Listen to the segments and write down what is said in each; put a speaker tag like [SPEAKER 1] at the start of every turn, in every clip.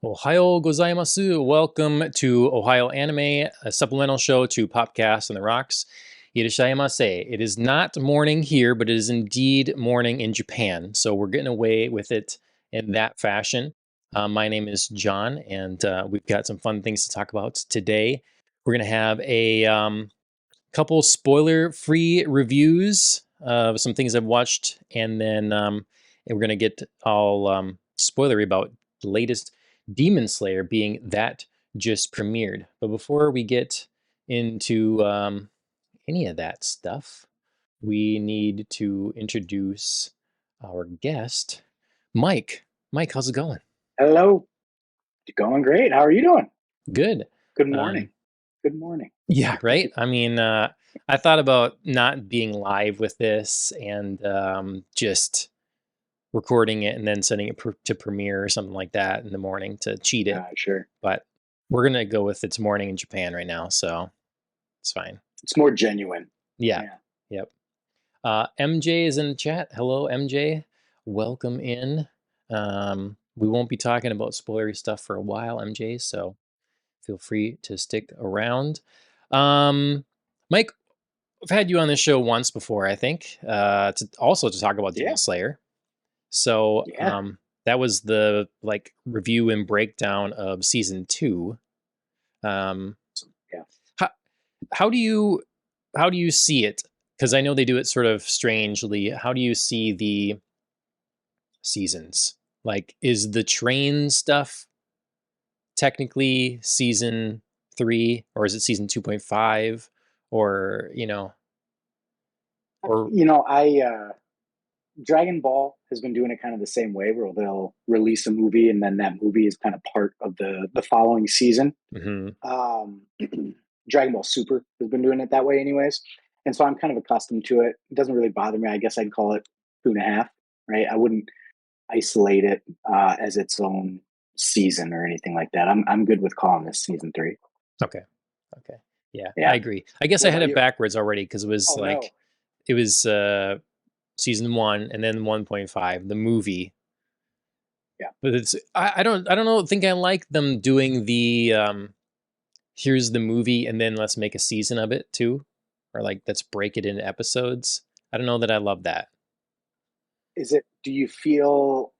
[SPEAKER 1] Ohayou gozaimasu. Welcome to Ohio Anime, a supplemental show to Popcast on the Rocks. Irashaimase. It is not morning here, but it is indeed morning in Japan. So we're getting away with it in that fashion. My name is John, and we've got some fun things to talk about today. We're going to have a couple spoiler-free reviews of some things I've watched, and then we're going to get all spoilery about the latest Demon Slayer, being that just premiered. But before we get into any of that stuff, we need to introduce our guest, Mike. Mike, how's it going?
[SPEAKER 2] Hello. Going great. How are you doing?
[SPEAKER 1] Good.
[SPEAKER 2] Good morning. Good morning.
[SPEAKER 1] Yeah, right? I mean, I thought about not being live with this and just recording it and then sending it to Premiere or something like that in the morning to cheat it.
[SPEAKER 2] Sure.
[SPEAKER 1] But we're going to go with it's morning in Japan right now, so it's fine.
[SPEAKER 2] It's more genuine.
[SPEAKER 1] Yeah. Yep. MJ is in the chat. Hello, MJ. Welcome in. We won't be talking about spoilery stuff for a while, MJ, so feel free to stick around. Mike, I've had you on this show once before, I think, to talk about Demon Slayer. So that was the review and breakdown of season 2. How do you see it? Because I know they do it sort of strangely. How do you see the seasons? Like, is the train stuff technically season 3, or is it season 2.5, or
[SPEAKER 2] Dragon Ball has been doing it kind of the same way, where they'll release a movie and then that movie is kind of part of the following season. Dragon Ball Super has been doing it that way anyways, and so I'm kind of accustomed to it. It doesn't really bother me. I guess I'd call it 2.5, right? I wouldn't isolate it as its own season or anything like that. I'm good with calling this season 3.
[SPEAKER 1] Okay. Yeah, I agree. I guess I had it backwards already, because it was it was season 1 and then 1.5, the movie.
[SPEAKER 2] Yeah,
[SPEAKER 1] but it's I don't think I like them doing the here's the movie and then let's make a season of it too, or let's break it into episodes. I don't know that I love that.
[SPEAKER 2] Do you feel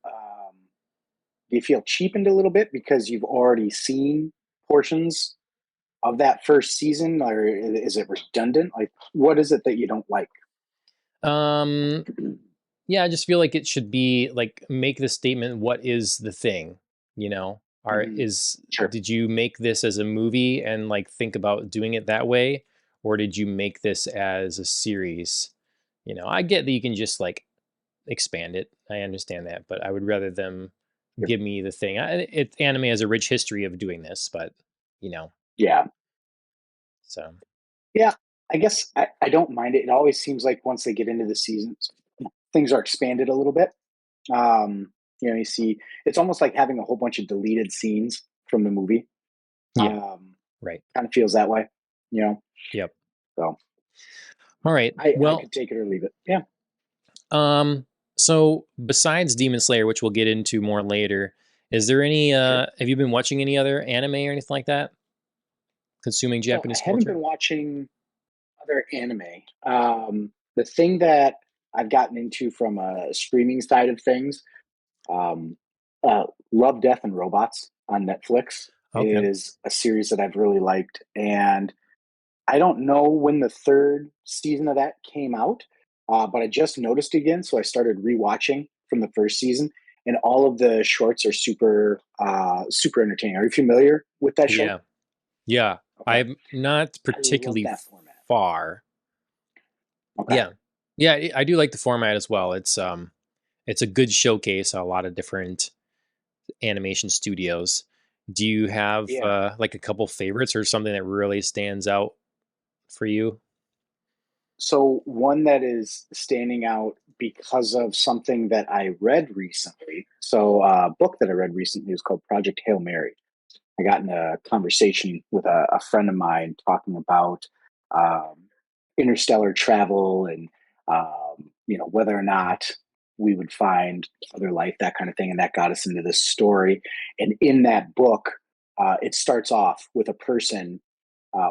[SPEAKER 2] cheapened a little bit because you've already seen portions of that first season, or is it redundant? Like, what is it that you don't like?
[SPEAKER 1] Yeah, I just feel like it should be make the statement, what is the thing,
[SPEAKER 2] Sure.
[SPEAKER 1] Did you make this as a movie and think about doing it that way, or did you make this as a series? I get that you can just expand it. I understand that, but I would rather them give me the thing. Anime has a rich history of doing this, but
[SPEAKER 2] yeah.
[SPEAKER 1] So
[SPEAKER 2] yeah, I guess I don't mind it. It always seems like once they get into the seasons, things are expanded a little bit. You see, it's almost like having a whole bunch of deleted scenes from the movie.
[SPEAKER 1] Yeah, right.
[SPEAKER 2] Kind of feels that way,
[SPEAKER 1] Yep.
[SPEAKER 2] So,
[SPEAKER 1] all right.
[SPEAKER 2] I could take it or leave it. Yeah.
[SPEAKER 1] So besides Demon Slayer, which we'll get into more later, is there any? Have you been watching any other anime or anything like that? Consuming Japanese culture?
[SPEAKER 2] I haven't been watching other anime. The thing that I've gotten into from a streaming side of things, Love, Death, and Robots on Netflix is a series that I've really liked. And I don't know when the 3rd season of that came out, but I just noticed again. So I started rewatching from the first season, and all of the shorts are super entertaining. Are you familiar with that show?
[SPEAKER 1] Yeah. Okay. I'm not particularly far.
[SPEAKER 2] Okay.
[SPEAKER 1] Yeah, I do like the format as well. It's a good showcase of a lot of different animation studios. Do you have a couple favorites or something that really stands out for you?
[SPEAKER 2] So one that is standing out because of something that I read recently. So a book that I read recently is called Project Hail Mary. I got in a conversation with a friend of mine talking about interstellar travel and whether or not we would find other life, that kind of thing. And that got us into this story. And in that book, it starts off with a person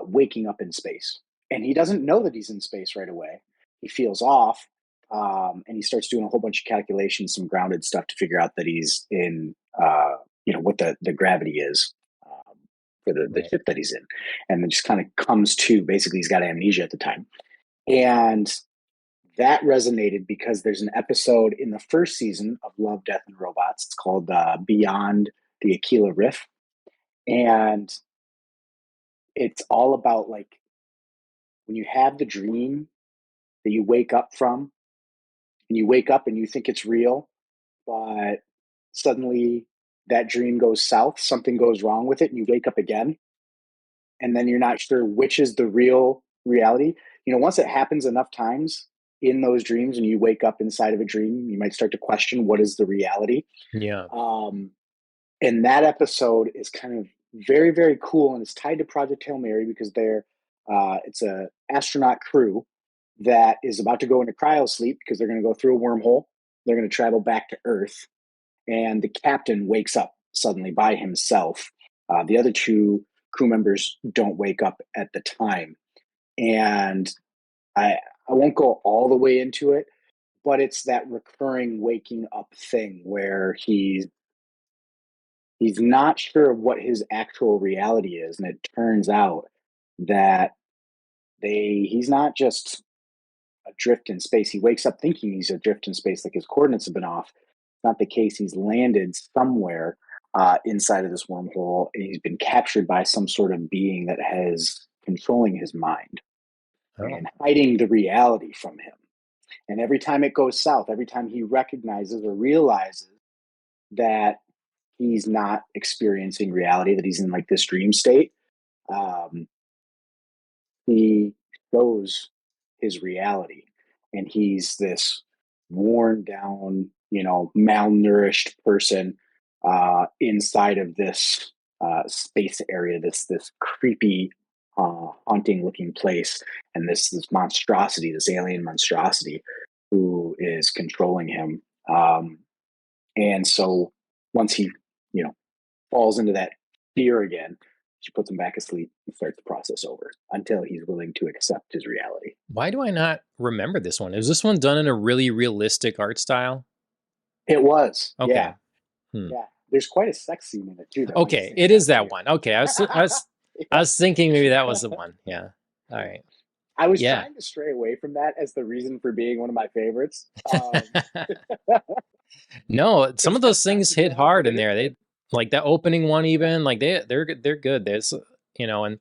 [SPEAKER 2] waking up in space. And he doesn't know that he's in space right away. He feels off, and he starts doing a whole bunch of calculations, some grounded stuff to figure out that he's in, what the gravity is for the
[SPEAKER 1] Right.
[SPEAKER 2] ship that he's in. And then just kind of comes to, basically, he's got amnesia at the time. And that resonated because there's an episode in the first season of Love, Death, and Robots. It's called Beyond the Aquila Rift. And it's all about, like, when you have the dream that you wake up from, and you wake up and you think it's real, but suddenly that dream goes south, something goes wrong with it, and you wake up again, and then you're not sure which is the real reality. Once it happens enough times in those dreams and you wake up inside of a dream, you might start to question what is the reality.
[SPEAKER 1] Yeah.
[SPEAKER 2] Um, and that episode is kind of very, very cool, and it's tied to Project Hail Mary because it's a astronaut crew that is about to go into cryo sleep because they're going to go through a wormhole. They're going to travel back to Earth, and the captain wakes up suddenly by himself. The other two crew members don't wake up at the time, and I won't go all the way into it, but it's that recurring waking up thing where he's not sure of what his actual reality is, and it turns out that he's not just adrift in space. He wakes up thinking he's adrift in space, like his coordinates have been off. It's not the case. He's landed somewhere inside of this wormhole, and he's been captured by some sort of being that has controlling his mind
[SPEAKER 1] Oh.
[SPEAKER 2] and hiding the reality from him. And every time it goes south, every time he recognizes or realizes that he's not experiencing reality, that he's in like this dream state, um, he shows his reality. And he's this worn down, malnourished person inside of this space area, this creepy, haunting looking place, and this monstrosity, this alien monstrosity, who is controlling him. And so once he, you know, falls into that fear again, she puts him back asleep and starts the process over until he's willing to accept his reality.
[SPEAKER 1] Why do I not remember this one? Is this one done in a really realistic art style?
[SPEAKER 2] It was, yeah,
[SPEAKER 1] Okay. Hmm.
[SPEAKER 2] yeah. There's quite a sex scene in it too, though. I just
[SPEAKER 1] Okay,
[SPEAKER 2] think
[SPEAKER 1] it is
[SPEAKER 2] that's
[SPEAKER 1] that
[SPEAKER 2] weird.
[SPEAKER 1] one. Okay, I
[SPEAKER 2] Yeah.
[SPEAKER 1] was thinking maybe that was the one. Yeah. All right.
[SPEAKER 2] I was
[SPEAKER 1] Yeah.
[SPEAKER 2] trying to stray away from that as the reason for being one of my favorites.
[SPEAKER 1] No, some of those
[SPEAKER 2] Sometimes
[SPEAKER 1] things
[SPEAKER 2] you
[SPEAKER 1] hit
[SPEAKER 2] can't help
[SPEAKER 1] hard
[SPEAKER 2] but
[SPEAKER 1] in there.
[SPEAKER 2] enjoy
[SPEAKER 1] They
[SPEAKER 2] it.
[SPEAKER 1] like that opening one even like they're good. There's and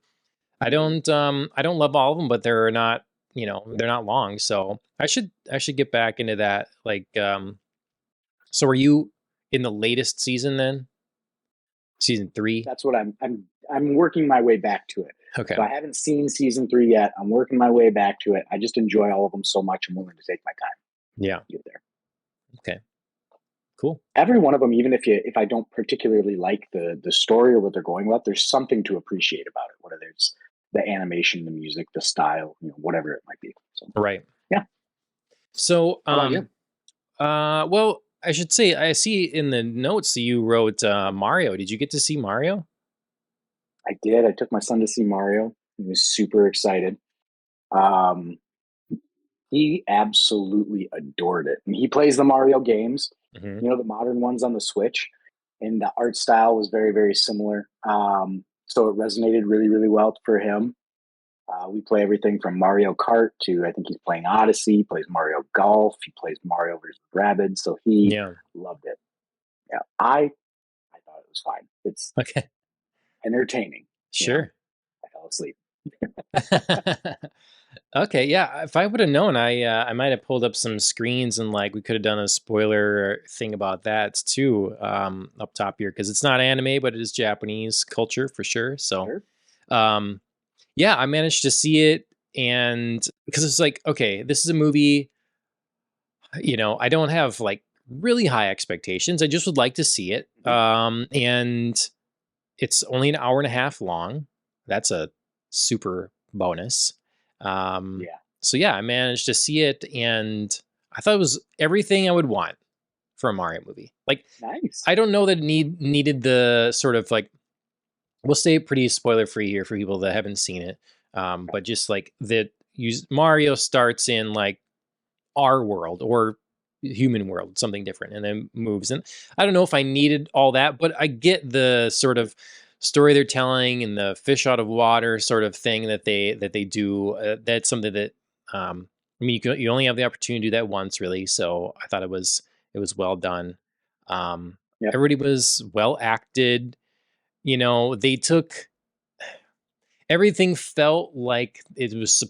[SPEAKER 1] I don't love all of them, but they're not they're not long. So I should get back into that. So are you in the latest season then? Season 3?
[SPEAKER 2] That's what I'm working my way back to it.
[SPEAKER 1] Okay.
[SPEAKER 2] So I haven't seen season 3 yet. I'm working my way back to it. I just enjoy all of them so much. I'm willing to take my time
[SPEAKER 1] Yeah.
[SPEAKER 2] to get there.
[SPEAKER 1] Okay. Cool.
[SPEAKER 2] Every one of them, even if I don't particularly like the story or what they're going with, there's something to appreciate about it. Whether it's the animation, the music, the style, whatever it might be. So
[SPEAKER 1] Right.
[SPEAKER 2] yeah.
[SPEAKER 1] So
[SPEAKER 2] How about you?
[SPEAKER 1] well, I should say I see in the notes that you wrote Mario. Did you get to see Mario?
[SPEAKER 2] I did. I took my son to see Mario. He was super excited. Um, he absolutely adored it. And he plays the Mario games,
[SPEAKER 1] Hmm.
[SPEAKER 2] the modern ones on the Switch, and the art style was very, very similar. So it resonated really, really well for him. We play everything from Mario Kart to I think he's playing Odyssey. He plays Mario Golf. He plays Mario vs. Rabbids. So he
[SPEAKER 1] Yeah.
[SPEAKER 2] loved it. Yeah, I thought it was fine. It's
[SPEAKER 1] Okay.
[SPEAKER 2] entertaining.
[SPEAKER 1] Sure.
[SPEAKER 2] I fell asleep.
[SPEAKER 1] Okay, yeah. If I would have known, I might have pulled up some screens and like we could have done a spoiler thing about that too, up top here because it's not anime, but it is Japanese culture for sure. So,
[SPEAKER 2] Sure.
[SPEAKER 1] um, yeah, I managed to see it, and because it's like, okay, this is a movie. I don't have like really high expectations. I just would like to see it,
[SPEAKER 2] Mhm.
[SPEAKER 1] and it's only an hour and a half long. That's a super bonus. Um,
[SPEAKER 2] Yeah.
[SPEAKER 1] so yeah, I managed to see it, and I thought it was everything I would want. for a Mario movie. Like,
[SPEAKER 2] Nice.
[SPEAKER 1] I don't know that it needed the sort of like, we'll stay pretty spoiler free here for people that haven't seen it. But just like that, Mario starts in like our world or human world, something different, and then moves. And I don't know if I needed all that, but I get the sort of story they're telling and the fish out of water sort of thing that they do. That's something that I mean, you only have the opportunity to do that once, really. So I thought it was well done. Um,
[SPEAKER 2] Yep.
[SPEAKER 1] Everybody was well acted. They took everything felt like it was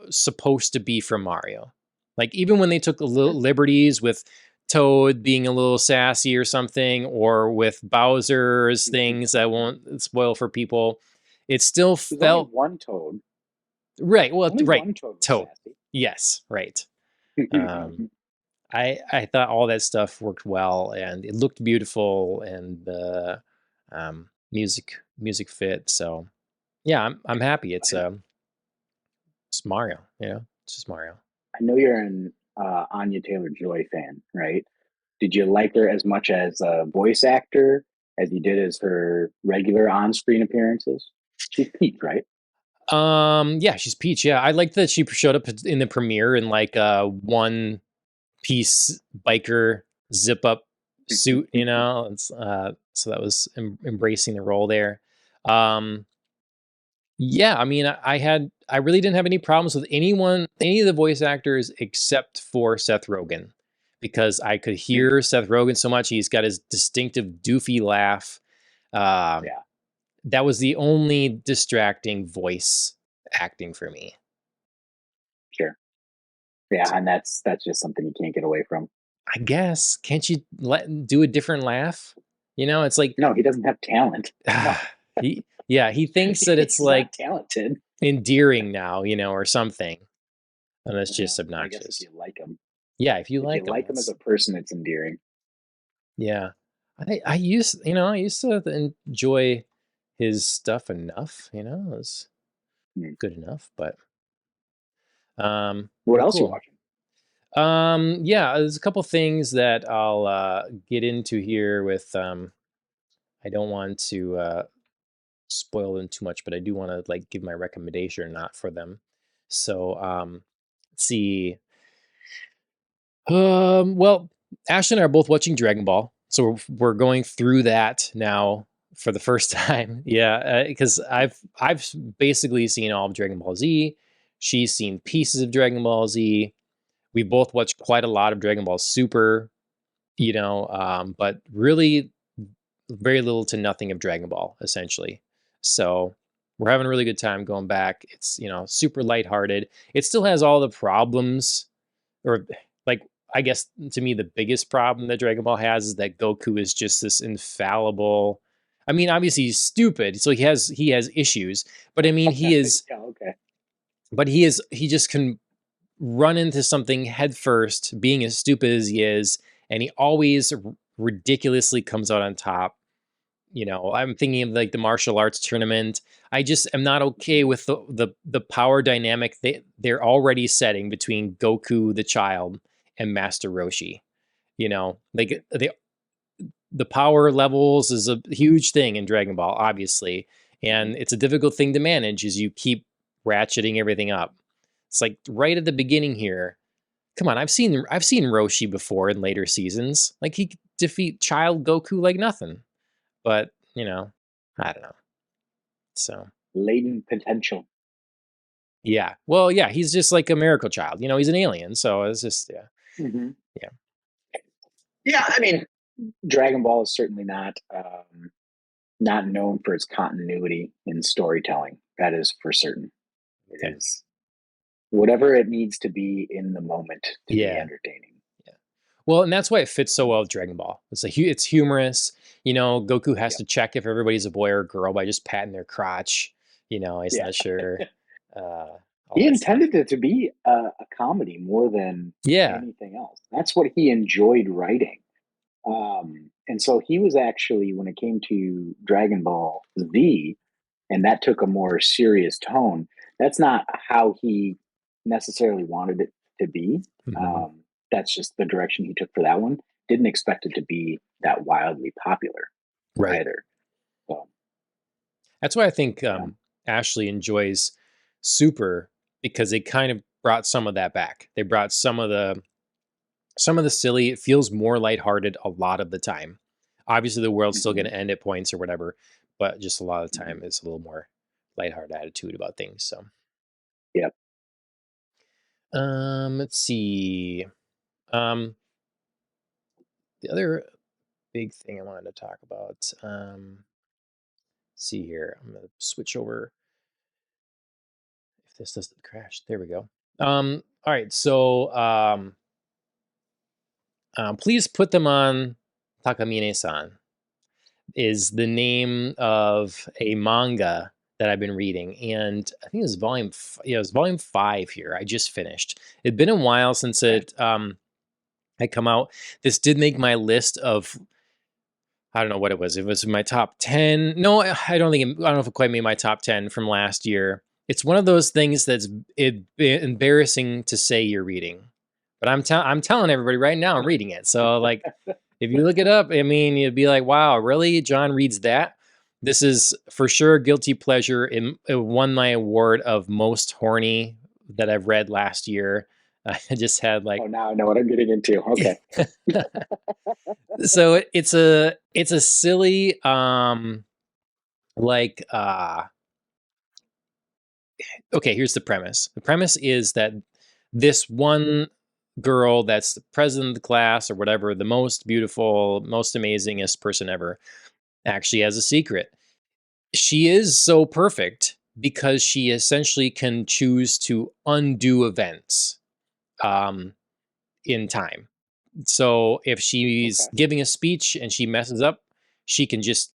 [SPEAKER 1] supposed to be from Mario. Like even when they took a
[SPEAKER 2] Sure.
[SPEAKER 1] little liberties with Toad being a little sassy or something, or with Bowser's things, I won't spoil for people. It still
[SPEAKER 2] There's only
[SPEAKER 1] felt
[SPEAKER 2] one Toad.
[SPEAKER 1] right. Well,
[SPEAKER 2] Only
[SPEAKER 1] right.
[SPEAKER 2] one Toad was
[SPEAKER 1] Toad.
[SPEAKER 2] sassy.
[SPEAKER 1] Yes, right. Um, I thought all that stuff worked well, and it looked beautiful, and the music fit. So yeah, I'm happy. It's Mario, it's just Mario.
[SPEAKER 2] I know you're an Anya Taylor-Joy fan, right? Did you like her as much as a voice actor as you did as her regular on-screen appearances? She's Peach, right?
[SPEAKER 1] Yeah, she's Peach. Yeah, I like that she showed up in the premiere in like a one piece biker zip up suit. So that was embracing the role there. Um, yeah, I mean, I really didn't have any problems with any of the voice actors except for Seth Rogen, because I could hear Seth Rogen so much. He's got his distinctive doofy laugh. Um,
[SPEAKER 2] Yeah,
[SPEAKER 1] that was the only distracting voice acting for me.
[SPEAKER 2] sure. Yeah, and that's just something you can't get away from.
[SPEAKER 1] I guess, can't you do a different laugh? It's like
[SPEAKER 2] No, he doesn't have talent. No,
[SPEAKER 1] he thinks that it's
[SPEAKER 2] he's not
[SPEAKER 1] like
[SPEAKER 2] talented.
[SPEAKER 1] endearing now, or something, and that's just
[SPEAKER 2] I guess
[SPEAKER 1] obnoxious. Yeah, if you
[SPEAKER 2] if you
[SPEAKER 1] like them,
[SPEAKER 2] like him as
[SPEAKER 1] that's
[SPEAKER 2] a person, it's endearing.
[SPEAKER 1] yeah. I used to enjoy his stuff enough, it was
[SPEAKER 2] Hmm.
[SPEAKER 1] good enough, but
[SPEAKER 2] What
[SPEAKER 1] well,
[SPEAKER 2] else you
[SPEAKER 1] cool.
[SPEAKER 2] watching?
[SPEAKER 1] Yeah, there's a couple things that I'll get into here with. I don't want to spoil them too much, but I do want to like give my recommendation or not for them. So let's see. Well, Ash and I are both watching Dragon Ball, so we're going through that now for the first time. Yeah, because I've basically seen all of Dragon Ball Z. She's seen pieces of Dragon Ball Z. We both watched quite a lot of Dragon Ball Super. But really very little to nothing of Dragon Ball, essentially. So we're having a really good time going back. It's super lighthearted. It still has all the problems, or like I guess to me the biggest problem that Dragon Ball has is that Goku is just this infallible. I mean, obviously he's stupid, so he has issues. But I mean, he is.
[SPEAKER 2] Yeah, okay.
[SPEAKER 1] But he just can run into something headfirst, being as stupid as he is, and he always ridiculously comes out on top. I'm thinking of like the martial arts tournament. I just am not okay with the power dynamic they're already setting between Goku the child and Master Roshi. Like the power levels is a huge thing in Dragon Ball, obviously,
[SPEAKER 2] Mhm.
[SPEAKER 1] and it's a difficult thing to manage as you keep ratcheting everything up. It's like right at the beginning here. Come on, I've seen Roshi before in later seasons. Like he could defeat child Goku like nothing. But, I don't know. So,
[SPEAKER 2] Latent potential.
[SPEAKER 1] yeah. Well, yeah, he's just like a miracle child. He's an alien. So it's just, yeah.
[SPEAKER 2] Hmm.
[SPEAKER 1] Yeah.
[SPEAKER 2] Yeah, I mean, Dragon Ball is certainly not known for its continuity in storytelling. That is for certain. It
[SPEAKER 1] Okay.
[SPEAKER 2] is whatever it needs to be in the moment to be
[SPEAKER 1] Yeah.
[SPEAKER 2] entertaining.
[SPEAKER 1] Yeah. Well, and that's why it fits so well with Dragon Ball. It's humorous. Goku has
[SPEAKER 2] Yep.
[SPEAKER 1] to check if everybody's a boy or a girl by just patting their crotch. He's
[SPEAKER 2] Yeah.
[SPEAKER 1] not sure. Uh, all
[SPEAKER 2] He
[SPEAKER 1] that stuff.
[SPEAKER 2] intended it to be a comedy more than
[SPEAKER 1] Yeah.
[SPEAKER 2] anything else. That's what he enjoyed writing. And so he was actually, when it came to Dragon Ball Z, and that took a more serious tone, that's not how he necessarily wanted it to be.
[SPEAKER 1] Hmm.
[SPEAKER 2] Um, that's just the direction he took for that one. didn't expect it to be that wildly popular
[SPEAKER 1] Right.
[SPEAKER 2] either. So,
[SPEAKER 1] That's why I think
[SPEAKER 2] yeah.
[SPEAKER 1] Ashley enjoys Super, because they kind of brought some of that back. They brought some of the silly. It feels more lighthearted a lot of the time. Obviously, the world's still going
[SPEAKER 2] Hmm.
[SPEAKER 1] to end at points or whatever, but just a lot of the
[SPEAKER 2] Hmm.
[SPEAKER 1] time it's a little more lighthearted attitude about things. So,
[SPEAKER 2] Yep.
[SPEAKER 1] let's see. Um, the other big thing I wanted to talk about. See here. I'm gonna switch over if this doesn't crash. There we go. All right. So, please put them on Takamine-san is the name of a manga that I've been reading, and I think it was yeah, it was volume 5 here. I just finished. It'd been a while since
[SPEAKER 2] Okay.
[SPEAKER 1] it had come out. This did make my list of, I don't know what it was. It was my top 10. No, I don't think I don't know if it quite made my top 10 from last year. It's one of those things that's embarrassing to say you're reading, but I'm telling everybody right now I'm reading it. So like, if you look it up, I mean, you'd be like, wow, really? John reads that? This is for sure guilty pleasure. It won my award of most horny that I've read last year. I just had
[SPEAKER 2] Oh,
[SPEAKER 1] like,
[SPEAKER 2] now I know what I'm getting into. Okay.
[SPEAKER 1] so it's a silly like okay, here's the premise. The premise is that this one girl that's the president of the class or whatever, the most beautiful, most amazingest person ever, actually has a secret. She is so perfect because she essentially can choose to undo events um, in time. So if she's
[SPEAKER 2] Okay.
[SPEAKER 1] giving a speech and she messes up, she can just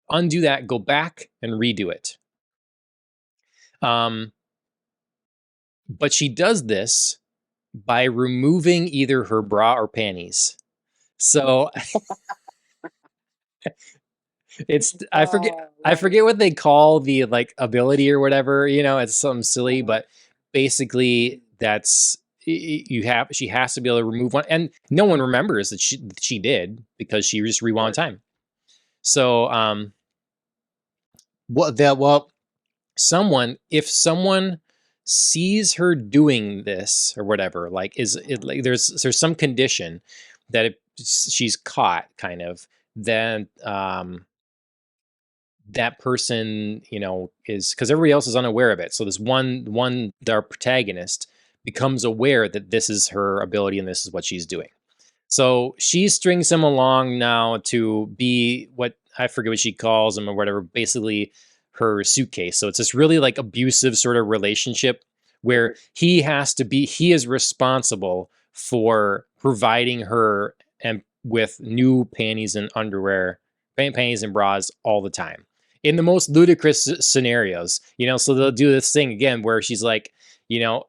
[SPEAKER 1] undo that, go back and redo it. Um, but she does this by removing either her bra or panties. So it's
[SPEAKER 2] Oh,
[SPEAKER 1] I
[SPEAKER 2] love it.
[SPEAKER 1] forget what they call the like ability or whatever, it's something silly,
[SPEAKER 2] Uh-huh.
[SPEAKER 1] but basically that's you have she has to be able to remove one, and no one remembers that she did because she just
[SPEAKER 2] Of
[SPEAKER 1] rewound
[SPEAKER 2] course.
[SPEAKER 1] time. So well, someone if someone sees her doing this or whatever, like is it like there's some condition that if she's caught kind of, then that person, is because everybody else is unaware of it. So this one our protagonist becomes aware that this is her ability and this is what she's doing. So she strings him along now to be what I forget what she calls him or whatever, basically her suitcase. So it's this really like abusive sort of relationship where
[SPEAKER 2] Right.
[SPEAKER 1] he is responsible for providing her and with new panties and underwear, panties and bras all the time in the most ludicrous scenarios. So they'll do this thing again where she's like, you know,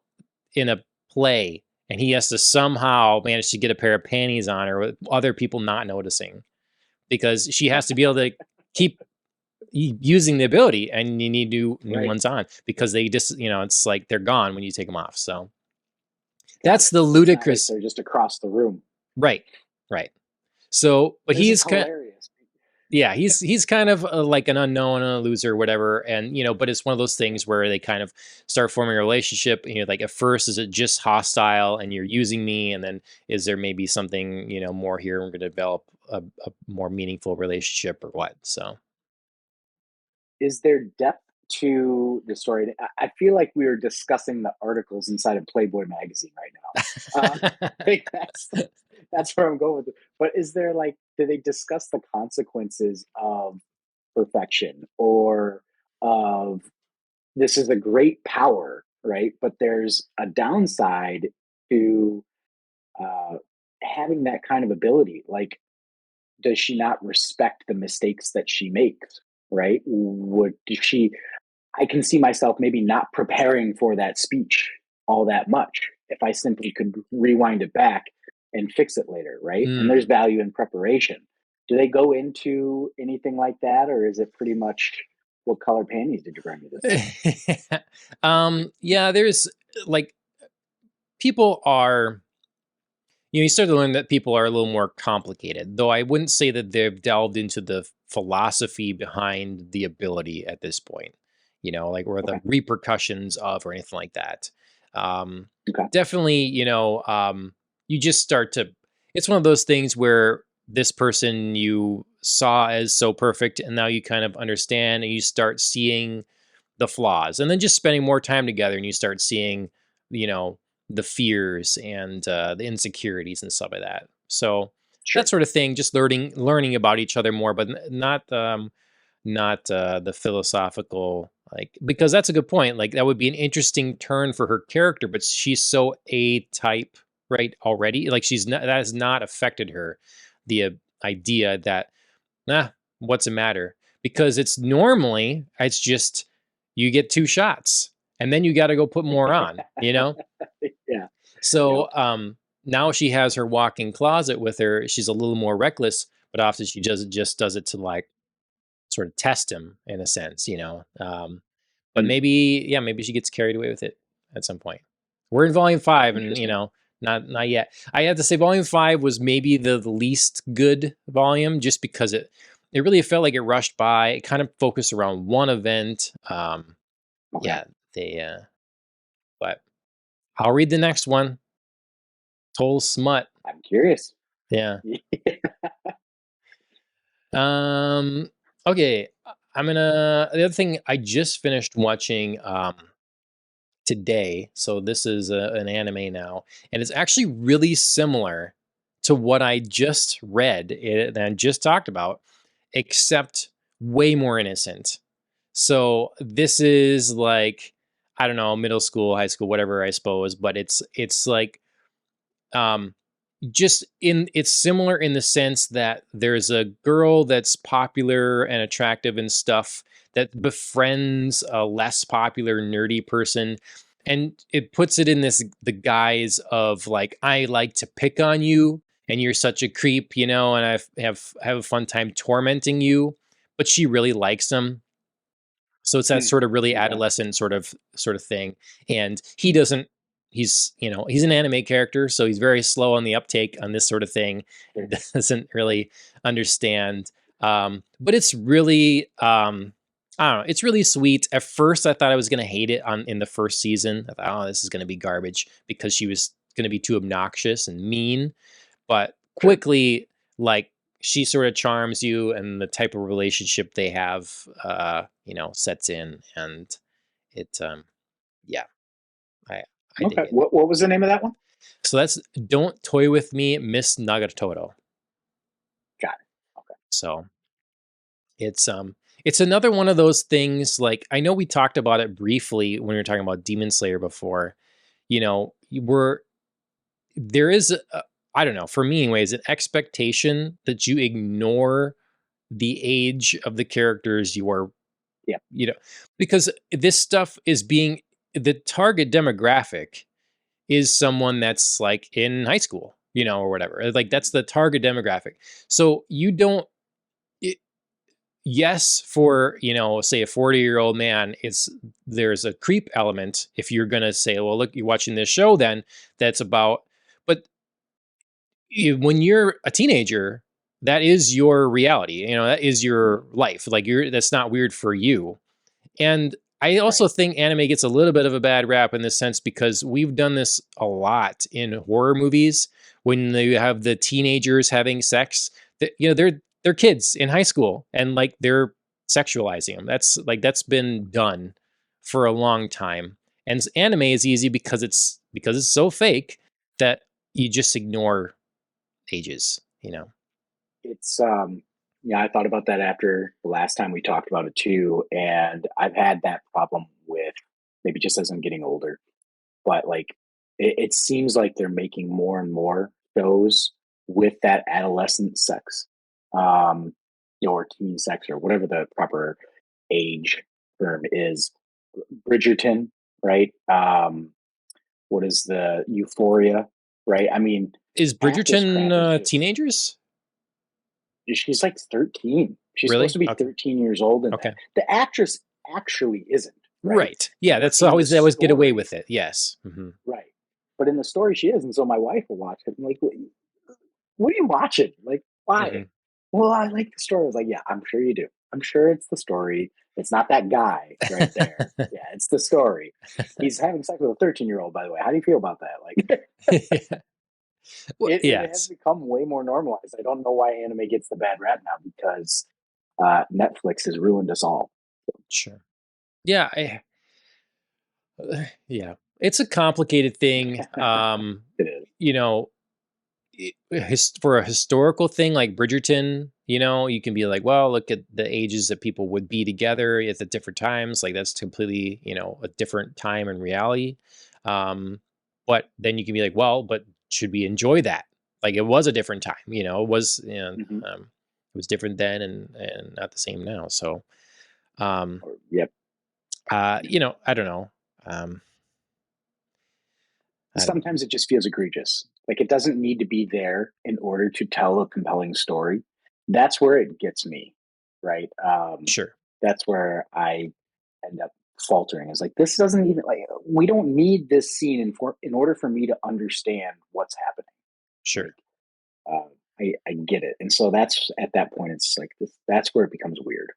[SPEAKER 1] in a play and he has to somehow manage to get a pair of panties on her with other people not noticing because she has to be able to keep using the ability, and you need new
[SPEAKER 2] Right.
[SPEAKER 1] ones on because they just, it's like they're gone when you take them off. So
[SPEAKER 2] Got
[SPEAKER 1] that's
[SPEAKER 2] it.
[SPEAKER 1] the
[SPEAKER 2] It's not like
[SPEAKER 1] ludicrous.
[SPEAKER 2] they're just across the room.
[SPEAKER 1] Right, right. So but
[SPEAKER 2] This is
[SPEAKER 1] he's kind
[SPEAKER 2] hilarious.
[SPEAKER 1] yeah, he's kind of like an unknown and a loser or whatever, and but it's one of those things where they kind of start forming a relationship. Like at first, is it just hostile and you're using me, and then is there maybe something more here? And we're going to develop a more meaningful relationship or what? So
[SPEAKER 2] Is there depth to the story? I feel like we are discussing the articles inside of Playboy magazine right now. I think that's where I'm going with it. But is there like, do they discuss the consequences of perfection or of this is a great power, right? But there's a downside to uh, having that kind of ability. Like, does she not respect the mistakes that she makes? Right? Would she? I can see myself maybe not preparing for that speech all that much if I simply could rewind it back and fix it later, right? And there's
[SPEAKER 1] mm.
[SPEAKER 2] value in preparation. Do they go into anything like that, or is it pretty much what color panties did you bring me this time?
[SPEAKER 1] Yeah, there's like people are you start to learn that people are a little more complicated, though I wouldn't say that they've delved into the philosophy behind the ability at this point, like or the
[SPEAKER 2] Okay.
[SPEAKER 1] repercussions of or anything like that. Um,
[SPEAKER 2] Okay.
[SPEAKER 1] Definitely, you just start to, it's one of those things where this person you saw as so perfect and now you kind of understand and you start seeing the flaws and then just spending more time together and you start seeing, you know, the fears and the insecurities and stuff like that. So that
[SPEAKER 2] Sure.
[SPEAKER 1] sort of thing, just learning about each other more, but not the philosophical, like, because that's a good point. Like that would be an interesting turn for her character, but she's so A type, right, already. Like she's not, that has not affected her. The idea that, nah, what's the matter? Because it's just you get two shots and then you got to go put more on.
[SPEAKER 2] Yeah. Yep.
[SPEAKER 1] So now she has her walk-in closet with her. She's a little more reckless, but often she just does it to like sort of test him in a sense. But
[SPEAKER 2] Mm,
[SPEAKER 1] maybe, yeah, maybe she gets carried away with it at some point. We're in volume 5 and
[SPEAKER 2] interesting.
[SPEAKER 1] not yet. I have to say volume 5 was maybe the least good volume just because it really felt like it rushed by. It kind of focused around one event.
[SPEAKER 2] Okay.
[SPEAKER 1] Yeah, they but I'll read the next one. Total smut.
[SPEAKER 2] I'm curious.
[SPEAKER 1] Yeah. Um okay, I'm gonna the other thing I just finished watching today. So this is an anime now, and it's actually really similar to what I just read and just talked about, except way more innocent. So this is like, I don't know, middle school, high school, whatever, I suppose, but it's like um just in it's similar in the sense that there's a girl that's popular and attractive and stuff that befriends a less popular nerdy person, and it puts it in the guise of like, I like to pick on you and you're such a creep, and I have a fun time tormenting you, but she really likes him. So it's that
[SPEAKER 2] Mm,
[SPEAKER 1] sort of really
[SPEAKER 2] okay.
[SPEAKER 1] adolescent sort of thing. And he doesn't he's an anime character, so he's very slow on the uptake on this sort of thing
[SPEAKER 2] Sure.
[SPEAKER 1] and doesn't really understand. But it's really I don't know, it's really sweet. At first I thought I was gonna hate it in the first season. I thought, oh, this is gonna be garbage because she was gonna be too obnoxious and mean, but
[SPEAKER 2] Sure.
[SPEAKER 1] quickly, like, she sort of charms you and the type of relationship they have sets in, and it yeah, I dig
[SPEAKER 2] Okay.
[SPEAKER 1] it.
[SPEAKER 2] What was the name of that one?
[SPEAKER 1] So that's Don't Toy With Me, Miss Nagatoro.
[SPEAKER 2] Got it. Okay.
[SPEAKER 1] So it's another one of those things. Like, I know we talked about it briefly when we were talking about Demon Slayer before. We're there is I don't know, for me anyways, an expectation that you ignore the age of the characters you are,
[SPEAKER 2] Yeah.
[SPEAKER 1] you know, because this stuff is being, the target demographic is someone that's like in high school, or whatever. Like that's
[SPEAKER 2] Mhm.
[SPEAKER 1] the target demographic. So you don't, it, yes, for, say a 40-year-old man, there's a creep element if you're going to say, well, look, you're watching this show then that's about, but when you're a teenager, that is your reality. That is
[SPEAKER 2] Mhm.
[SPEAKER 1] your life. Like that's not weird for you. And I
[SPEAKER 2] Right.
[SPEAKER 1] also think anime gets a little bit of a bad rap in this sense because we've done this a lot in horror movies when you have the teenagers having sex. That they're kids in high school and like they're sexualizing them. That's been done for a long time. And anime is easy because it's so fake that you just ignore ages.
[SPEAKER 2] It's yeah, I thought about that after the last time we talked about it too, and I've had that problem with maybe just as I'm getting older. But like it seems like they're making more and more shows with that adolescent sex, um, or teen sex or whatever the proper age term is. Bridgerton, right? What is the Euphoria, right? I mean,
[SPEAKER 1] Is
[SPEAKER 2] half this
[SPEAKER 1] Bridgerton
[SPEAKER 2] crap is just
[SPEAKER 1] teenagers?
[SPEAKER 2] she's like 13. She's supposed
[SPEAKER 1] Really?
[SPEAKER 2] to be
[SPEAKER 1] Okay.
[SPEAKER 2] 13 years old in that.
[SPEAKER 1] Okay.
[SPEAKER 2] The actress actually isn't, right?
[SPEAKER 1] Right. Yeah,
[SPEAKER 2] But
[SPEAKER 1] that's
[SPEAKER 2] in the
[SPEAKER 1] always they always get away
[SPEAKER 2] story,
[SPEAKER 1] with it. Yes. Mhm.
[SPEAKER 2] right. but in the story she is. And so my wife will watch it. I'm like, what are you watching? Like, why?
[SPEAKER 1] Hmm.
[SPEAKER 2] Well, I like the story. I was like, yeah, I'm sure you do. I'm sure it's the story. It's not that guy right there. Yeah, it's the story. He's having sex with a 13-year-old, by the way. How do you feel about that? Like,
[SPEAKER 1] Yeah. Well,
[SPEAKER 2] it has
[SPEAKER 1] yes,
[SPEAKER 2] become way more normalized. I don't know why anime gets the bad rap now because Netflix has ruined us all.
[SPEAKER 1] sure. Yeah, yeah. It's a complicated thing.
[SPEAKER 2] It is.
[SPEAKER 1] You know, for a historical thing like Bridgerton, you can be like, well, look at the ages that people would be together at the different times. Like that's completely, a different time and reality. Um, but then you can be like, well, but should we enjoy that? Like it was a different time, it was,
[SPEAKER 2] Hmm.
[SPEAKER 1] it was different then and not the same now. So, um,
[SPEAKER 2] Yep.
[SPEAKER 1] I don't know. Um, I don't know.
[SPEAKER 2] Sometimes it just feels egregious. Like it doesn't need to be there in order to tell a compelling story. That's where it gets me, right?
[SPEAKER 1] Sure,
[SPEAKER 2] That's where I end up faltering. Is like this doesn't even like we don't need this scene in order for me to understand what's happening.
[SPEAKER 1] sure.
[SPEAKER 2] Like uh, I get it, and so that's at that point it's like this. That's where it becomes weird.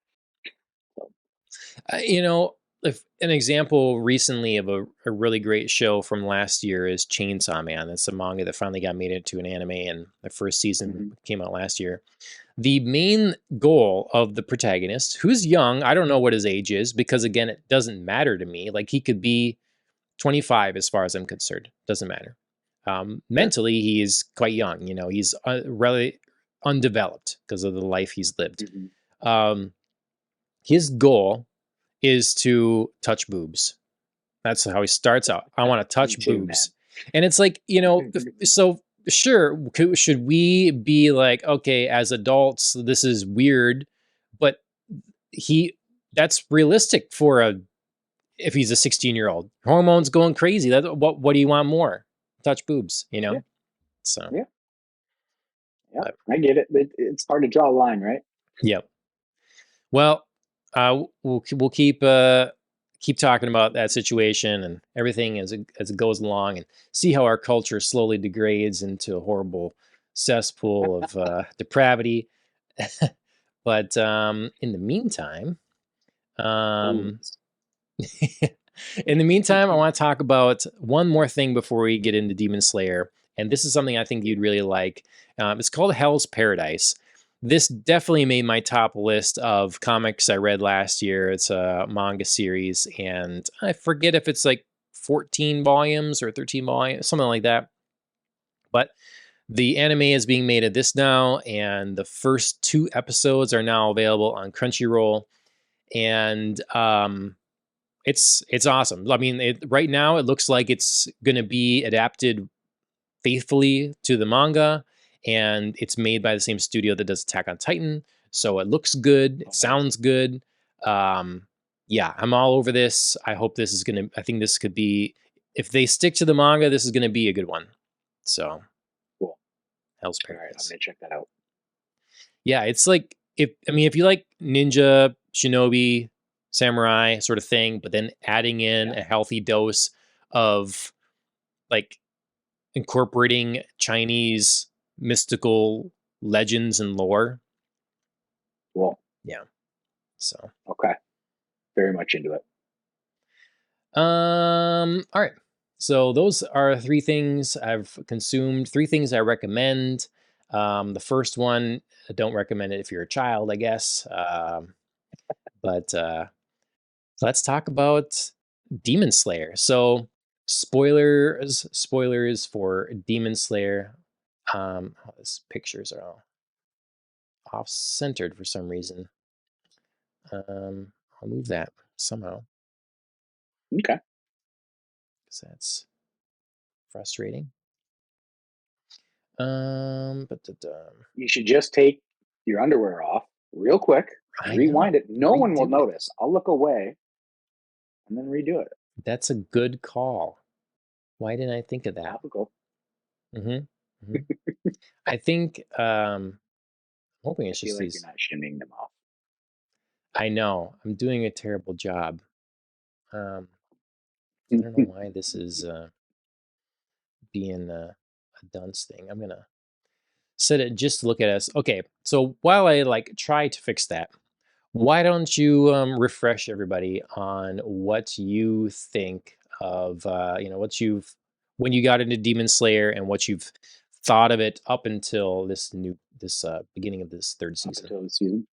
[SPEAKER 2] So,
[SPEAKER 1] If an example recently of a really great show from last year is Chainsaw Man. That's a manga that finally got made into an anime, and the first season
[SPEAKER 2] mhm,
[SPEAKER 1] came out last year. The main goal of the protagonist, who's young, I don't know what his age is because, again, it doesn't matter to me. Like, he could be 25 as far as I'm concerned. Doesn't matter.
[SPEAKER 2] sure.
[SPEAKER 1] Mentally, he is quite young. He's really undeveloped because of the life he's lived.
[SPEAKER 2] Hmm.
[SPEAKER 1] Um, his goal is to touch boobs. That's how he starts out. I want to
[SPEAKER 2] Me
[SPEAKER 1] touch
[SPEAKER 2] too,
[SPEAKER 1] boobs.
[SPEAKER 2] man.
[SPEAKER 1] And it's like, so sure, should we be like, okay, as adults, this is weird, but he, that's realistic for if he's a 16-year-old. Hormones going crazy. What do you want more? Touch boobs,
[SPEAKER 2] Yeah,
[SPEAKER 1] So,
[SPEAKER 2] yeah, yeah.
[SPEAKER 1] but,
[SPEAKER 2] I get it. It's hard to draw a line, right?
[SPEAKER 1] yeah. Well, we'll keep talking about that situation and everything as it goes along, and see how our culture slowly degrades into a horrible cesspool of depravity. But in the meantime, um,
[SPEAKER 2] Please.
[SPEAKER 1] I want to talk about one more thing before we get into Demon Slayer. And this is something I think you'd really like. It's called Hell's Paradise. This definitely made my top list of comics I read last year. It's a manga series, and I forget if it's like 14 volumes or 13 volumes, something like that. But the anime is being made of this now, and the first two episodes are now available on Crunchyroll. And it's awesome. I mean, right now it looks like it's going to be adapted faithfully to the manga, and it's made by the same studio that does Attack on Titan. So it looks good. It
[SPEAKER 2] Oh, nice.
[SPEAKER 1] sounds good. Um, yeah, I'm all over this. I hope this is gonna. I think this could be. If they stick to the manga, this is gonna be a good one. So
[SPEAKER 2] Cool.
[SPEAKER 1] Hell's
[SPEAKER 2] All right, I'm
[SPEAKER 1] Paradise.
[SPEAKER 2] gonna check that out.
[SPEAKER 1] Yeah, it's like if you like ninja, shinobi, samurai sort of thing, but then adding in
[SPEAKER 2] Yeah.
[SPEAKER 1] a healthy dose of like incorporating Chinese mystical legends and lore.
[SPEAKER 2] Cool.
[SPEAKER 1] Yeah. So,
[SPEAKER 2] Okay. Very much into it.
[SPEAKER 1] all right. So those are three things I've consumed, three things I recommend. The first one, I don't recommend it if you're a child, I guess. But let's talk about Demon Slayer. So, spoilers for Demon Slayer. Oh, these pictures are all off centered for some reason. I'll move that somehow
[SPEAKER 2] Okay.
[SPEAKER 1] because that's frustrating. But
[SPEAKER 2] You should just take your underwear off real quick,
[SPEAKER 1] I
[SPEAKER 2] rewind
[SPEAKER 1] know.
[SPEAKER 2] it. No one will
[SPEAKER 1] Redo it.
[SPEAKER 2] notice. I'll look away and then redo it.
[SPEAKER 1] That's a good call. Why didn't I think of that?
[SPEAKER 2] Topical.
[SPEAKER 1] Hmm. Hmm. I think hoping
[SPEAKER 2] I
[SPEAKER 1] it's
[SPEAKER 2] feel
[SPEAKER 1] just
[SPEAKER 2] like you're
[SPEAKER 1] these.
[SPEAKER 2] not shimming them off.
[SPEAKER 1] I know I'm doing a terrible job. Um, I don't know why this is. being a dunce thing. I'm gonna set it just to look at us. Okay, so while I like try to fix that, why don't you refresh everybody on what you think of what you've when you got into Demon Slayer and what you've thought of it up until this beginning of this third
[SPEAKER 2] up
[SPEAKER 1] season.
[SPEAKER 2] until the season.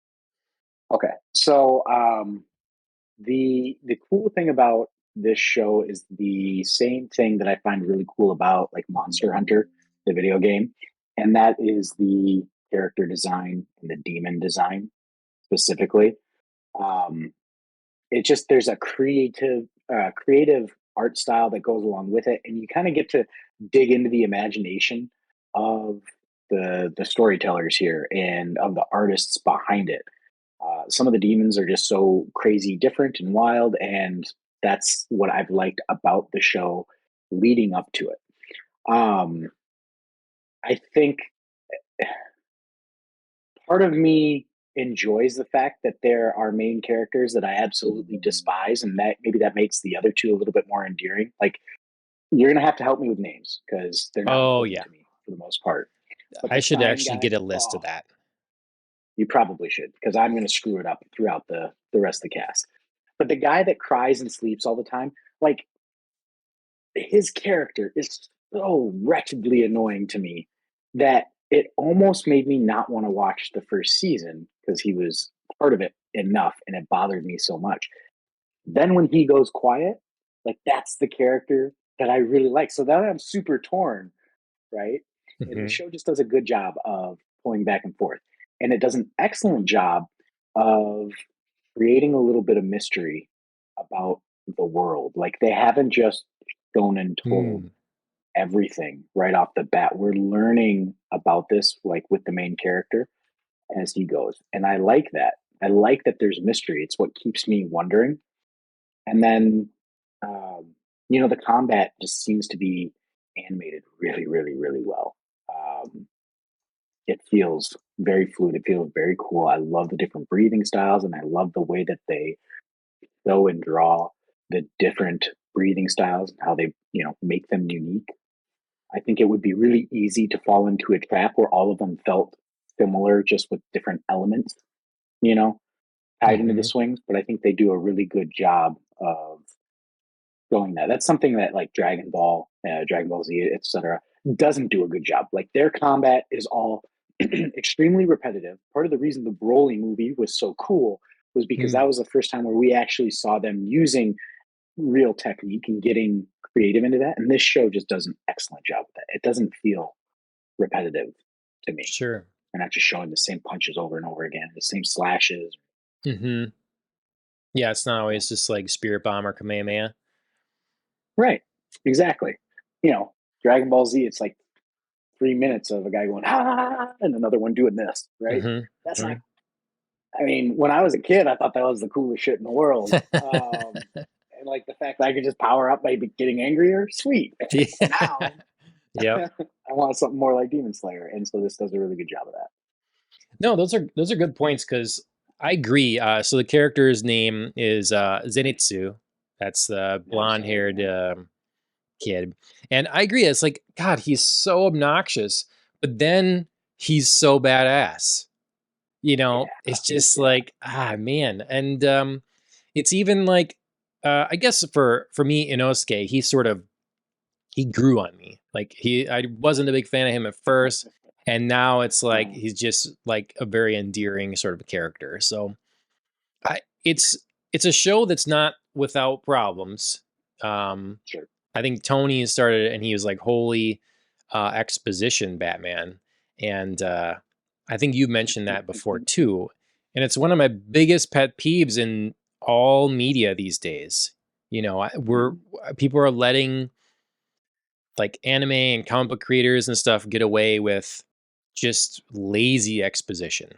[SPEAKER 2] Okay, so the cool thing about this show is the same thing that I find really cool about like Monster Hunter, the video game, and that is the character design and the demon design specifically. Um, it just there's a creative art style that goes along with it, and you kind of get to dig into the imagination of the storytellers here and of the artists behind it. Some of the demons are just so crazy different and wild, and that's what I've liked about the show leading up to it. um, I think part of me enjoys the fact that there are main characters that I absolutely despise, and that maybe that makes the other two a little bit more endearing. Like, you're gonna have to help me with names because they're not
[SPEAKER 1] Oh
[SPEAKER 2] important
[SPEAKER 1] yeah,
[SPEAKER 2] to me for the most part. But
[SPEAKER 1] I
[SPEAKER 2] the
[SPEAKER 1] should
[SPEAKER 2] sign
[SPEAKER 1] actually
[SPEAKER 2] guy,
[SPEAKER 1] get a list of
[SPEAKER 2] oh,
[SPEAKER 1] that.
[SPEAKER 2] you probably should because I'm gonna screw it up throughout the rest of the cast. But the guy that cries and sleeps all the time, like, his character is so wretchedly annoying to me that it almost made me not want to watch the first season because he was part of it enough and it bothered me so much. Then when he goes quiet, like, that's the character that I really like. So then I'm super torn, right? And the
[SPEAKER 1] Hmm.
[SPEAKER 2] show just does a good job of pulling back and forth. And it does an excellent job of creating a little bit of mystery about the world. Like, they haven't just shown and told
[SPEAKER 1] Mm,
[SPEAKER 2] everything right off the bat. We're learning about this, like, with the main character as he goes. And I like that. I like that there's mystery. It's what keeps me wondering. And then, um, the combat just seems to be animated really, really, really well. Um, it feels very fluid. It feels very cool. I love the different breathing styles, and I love the way that they show and draw the different breathing styles and how they, make them unique. I think it would be really easy to fall into a trap where all of them felt similar, just with different elements, you know, tied into the
[SPEAKER 1] hmm.
[SPEAKER 2] swings. But I think they do a really good job of showing that. That's something that like Dragon Ball Z, etc., doesn't do a good job. Like, their combat is all extremely repetitive. Part of the reason the Broly movie was so cool was because that
[SPEAKER 1] Mm,
[SPEAKER 2] was the first time where we actually saw them using real technique and getting creative into that. And this show just does an excellent job with that. It doesn't feel repetitive to me.
[SPEAKER 1] sure.
[SPEAKER 2] They're not just showing the same punches over and over again, the same slashes.
[SPEAKER 1] Hmm. Yeah, it's not
[SPEAKER 2] Yeah.
[SPEAKER 1] always just like Spirit Bomb or Kamehameha.
[SPEAKER 2] Right. Exactly. Dragon Ball Z, it's like 3 minutes of a guy going, ah, and another one doing this, right?
[SPEAKER 1] Hmm.
[SPEAKER 2] That's not,
[SPEAKER 1] Hmm.
[SPEAKER 2] I mean, when I was a kid, I thought that was the coolest shit in the world. And like the fact that I could just power up by getting angrier, sweet.
[SPEAKER 1] Yeah.
[SPEAKER 2] Now
[SPEAKER 1] Yep.
[SPEAKER 2] I want something more like Demon Slayer, and so this does a really good job of that.
[SPEAKER 1] No, those are good points because I agree. So the character's name is Zenitsu. That's the
[SPEAKER 2] Never
[SPEAKER 1] blonde
[SPEAKER 2] saw it.
[SPEAKER 1] haired
[SPEAKER 2] Yeah.
[SPEAKER 1] kid, and I agree. It's like God, he's so obnoxious, but then he's so badass.
[SPEAKER 2] Yeah.
[SPEAKER 1] It's just
[SPEAKER 2] Yeah.
[SPEAKER 1] like man, and it's even like I guess for me, Inosuke, he grew on me. Like I wasn't a big fan of him at first, and now it's like
[SPEAKER 2] Um,
[SPEAKER 1] he's just like a very endearing sort of a character. So I it's a show that's not without problems. Um,
[SPEAKER 2] sure.
[SPEAKER 1] I think Tony started it and he was like, "Holy exposition, Batman," and I think you mentioned that before too. And it's one of my biggest pet peeves in all media these days.
[SPEAKER 2] Mhm.
[SPEAKER 1] People are letting like anime and comic book creators and stuff get away with just lazy exposition.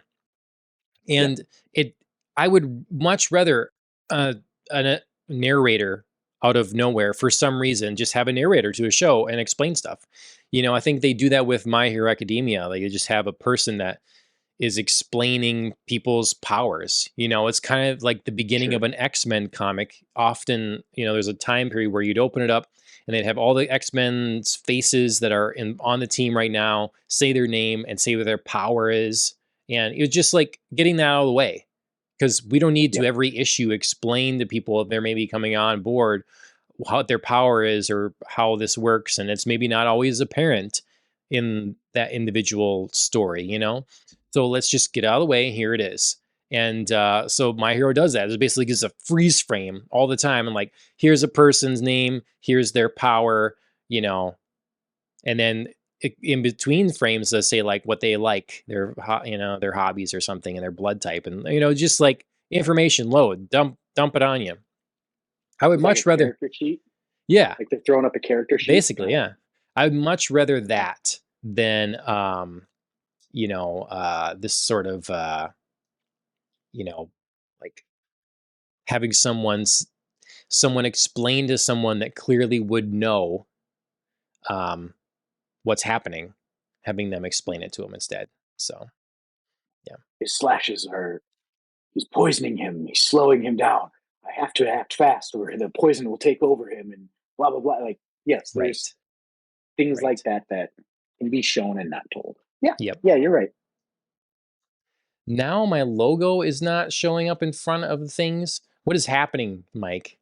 [SPEAKER 2] Yeah.
[SPEAKER 1] And it I would much rather uh, a narrator out of nowhere for some reason just have a narrator to a show and explain stuff. I think they do that with My Hero Academia. Like, you just have a person that is explaining people's powers. It's kind of like the beginning of
[SPEAKER 2] Sure.
[SPEAKER 1] an X-Men comic. Often, there's a time period where you'd open it up and they'd have all the X-Men's faces that are on the team right now, say their name and say what their power is. And it was just like getting that out of the way, because we don't need to
[SPEAKER 2] Yep.
[SPEAKER 1] every issue explain to people if they're maybe coming on board what their power is or how this works, and it's maybe not always apparent in that individual story. So let's just get out of the way. Here it is. And so My Hero does that. It basically gives a freeze frame all the time, and like, here's a person's name, here's their power, you know and then in between frames, they say like what they like, their hobbies or something, and their blood type, and just like information load, dump it on you. I would
[SPEAKER 2] It's like a
[SPEAKER 1] much rather,
[SPEAKER 2] character sheet.
[SPEAKER 1] yeah,
[SPEAKER 2] Like they're throwing up a character sheet.
[SPEAKER 1] basically,
[SPEAKER 2] Nice.
[SPEAKER 1] yeah. I would much rather
[SPEAKER 2] Yeah.
[SPEAKER 1] that than this sort of you know like having someone explain to someone that clearly would know um what's happening, having them explain it to them instead. So yeah.
[SPEAKER 2] His slashes are. He's poisoning him. He's slowing him down. I have to act fast, or the poison will take over him, and blah blah blah. Like, yes, there's
[SPEAKER 1] Right.
[SPEAKER 2] things like
[SPEAKER 1] Right.
[SPEAKER 2] that that can be shown and not told. Yeah,
[SPEAKER 1] Yep.
[SPEAKER 2] yeah, you're right.
[SPEAKER 1] Now my logo is not showing up in front of things. What is happening, Mike?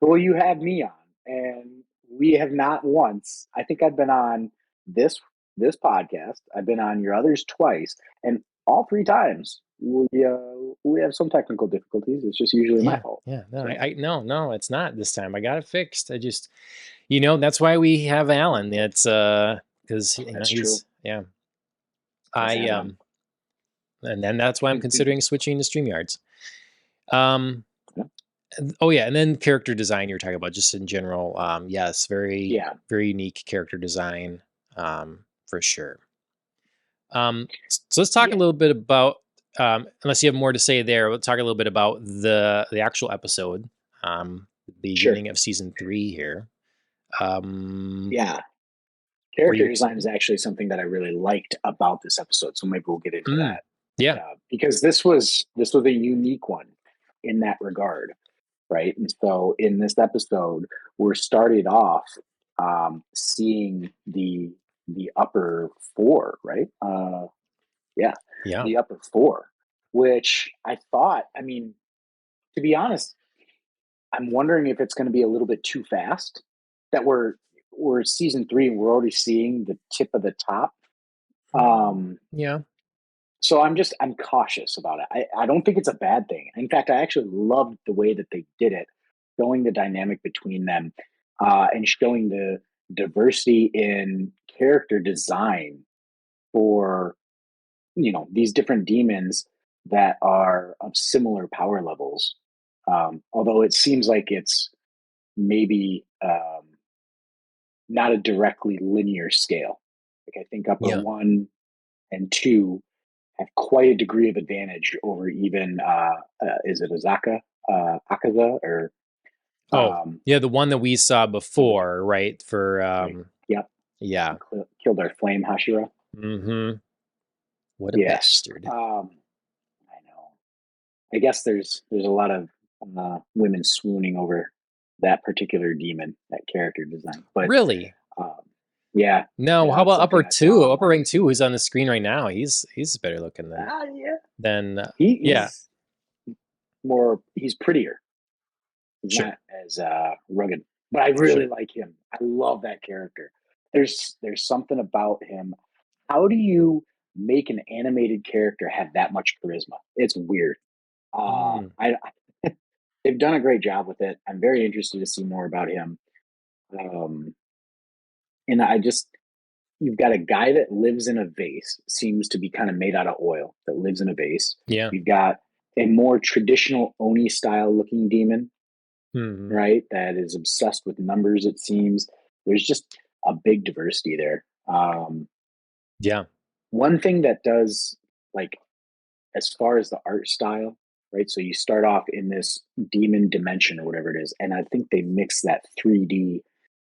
[SPEAKER 2] Well, you had me on, and we have not once. I think I've been on this this podcast. I've been on your others twice, and all three times we have some technical difficulties. It's just usually my
[SPEAKER 1] Yeah,
[SPEAKER 2] fault.
[SPEAKER 1] yeah. No,
[SPEAKER 2] So
[SPEAKER 1] no, it's not this time. I got it fixed. I just, that's why we have Alan. It's because
[SPEAKER 2] that's true.
[SPEAKER 1] he's, yeah.
[SPEAKER 2] Let's
[SPEAKER 1] I
[SPEAKER 2] have him
[SPEAKER 1] And then that's why I'm
[SPEAKER 2] on.
[SPEAKER 1] considering switching to StreamYards. Um,
[SPEAKER 2] Yeah.
[SPEAKER 1] oh yeah, and then character design you're talking about just in general. Yes, very
[SPEAKER 2] Yeah.
[SPEAKER 1] very unique character design, for sure. So let's talk a
[SPEAKER 2] Yeah.
[SPEAKER 1] little bit about, unless you have more to say there, we'll talk a little bit about the actual episode, the
[SPEAKER 2] Sure.
[SPEAKER 1] beginning of season 3 here. Um,
[SPEAKER 2] Yeah.
[SPEAKER 1] were you
[SPEAKER 2] Character design is
[SPEAKER 1] excited?
[SPEAKER 2] actually something that I really liked about this episode. So maybe we'll get into
[SPEAKER 1] Mm,
[SPEAKER 2] that
[SPEAKER 1] yeah,
[SPEAKER 2] because this was a unique one in that regard, right? And so in this episode, we're started off seeing the upper four, right? Yeah,
[SPEAKER 1] yeah,
[SPEAKER 2] the upper four, which I thought. I mean, to be honest, I'm wondering if it's going to be a little bit too fast. That we're season three and we're already seeing the tip of the top. Um,
[SPEAKER 1] yeah,
[SPEAKER 2] so I'm cautious about it. I don't think it's a bad thing. In fact, I actually loved the way that they did it, showing the dynamic between them, and showing the diversity in character design for these different demons that are of similar power levels. Although it seems like it's maybe not a directly linear scale. Like I think upper
[SPEAKER 1] yeah.
[SPEAKER 2] one and two have quite a degree of advantage over even is it Azaka, Akaza, or
[SPEAKER 1] Oh,
[SPEAKER 2] um,
[SPEAKER 1] yeah, the one that we saw
[SPEAKER 2] somebody
[SPEAKER 1] before, right? For
[SPEAKER 2] right? Yep,
[SPEAKER 1] yeah.
[SPEAKER 2] killed our flame Hashira.
[SPEAKER 1] Mm-hmm. What a
[SPEAKER 2] Yes,
[SPEAKER 1] bastard.
[SPEAKER 2] I know. I guess there's a lot of women swooning over that particular demon, that character design. But
[SPEAKER 1] Really?
[SPEAKER 2] um, yeah,
[SPEAKER 1] No,
[SPEAKER 2] yeah,
[SPEAKER 1] how
[SPEAKER 2] that's
[SPEAKER 1] about
[SPEAKER 2] something I saw
[SPEAKER 1] Upper
[SPEAKER 2] online.
[SPEAKER 1] Ring 2 who's on the screen right now? He's better looking
[SPEAKER 2] Yeah,
[SPEAKER 1] than yeah,
[SPEAKER 2] he's he's prettier. He's
[SPEAKER 1] sure.
[SPEAKER 2] not as rugged, but I really
[SPEAKER 1] Sure.
[SPEAKER 2] like him. I love that character. There's something about him. How do you make an animated character have that much charisma? It's weird.
[SPEAKER 1] Mm,
[SPEAKER 2] I they've done a great job with it. I'm very interested to see more about him. Um, and I just you've got a guy that lives in a vase, seems to be kind of made out of oil, that lives in a vase.
[SPEAKER 1] yeah.
[SPEAKER 2] You've got a more traditional Oni style looking demon,
[SPEAKER 1] Mhm.
[SPEAKER 2] right? That is obsessed with numbers, it seems. There's just a big diversity there.
[SPEAKER 1] Yeah.
[SPEAKER 2] One thing that does, like, as far as the art style, right? So you start off in this demon dimension or whatever it is. And I think they mix that 3D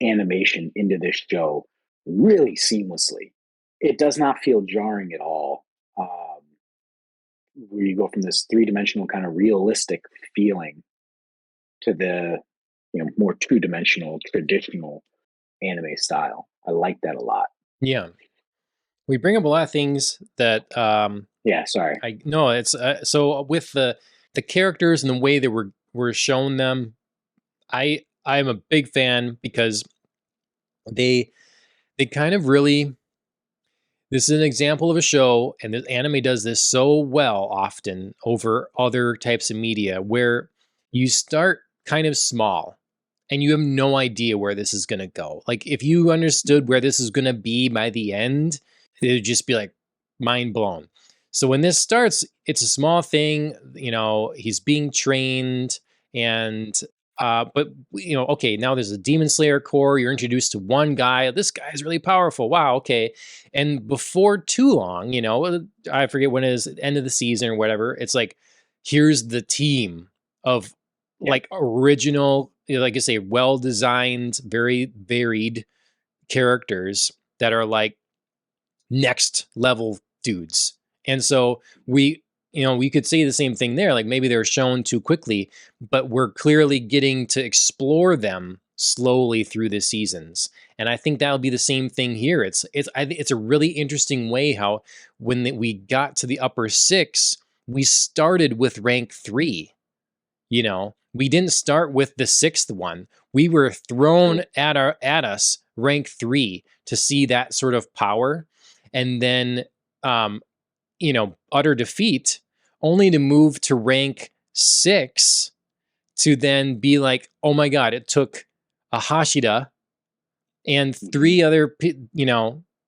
[SPEAKER 2] animation into this show really seamlessly. it does not feel jarring at all. Um, where you go from this three-dimensional kind of realistic feeling to the more two-dimensional traditional anime style. I like that a lot.
[SPEAKER 1] Yeah. We bring up a lot of things that
[SPEAKER 2] Yeah, sorry.
[SPEAKER 1] I no, it's so with the characters and the way that we're shown them, I'm a big fan because they they kind of really this is an example of a show, and the anime does this so well often over other types of media where you start kind of small and you have no idea where this is going to go. Like if you understood where this is going to be by the end, it would just be like mind blown. So when this starts, it's a small thing, he's being trained and but okay, now there's a demon slayer core, you're introduced to one guy, this guy is really powerful. Wow, okay. And before too long, I forget when it is, end of the season or whatever, it's like here's the team of
[SPEAKER 2] Yeah.
[SPEAKER 1] like original, like I say, well designed, very varied characters that are like next level dudes. And so we could say the same thing there. Like maybe they're shown too quickly, but we're clearly getting to explore them slowly through the seasons. And I think that'll be the same thing here. I think it's a really interesting way how we got to the upper six, we started with rank 3. We didn't start with the sixth one. We were thrown
[SPEAKER 2] True.
[SPEAKER 1] at us rank 3 to see that sort of power, and then um, utter defeat, only to move to rank 6 to then be like, oh my god, it took a Hashida and
[SPEAKER 2] Hmm.
[SPEAKER 1] 3 other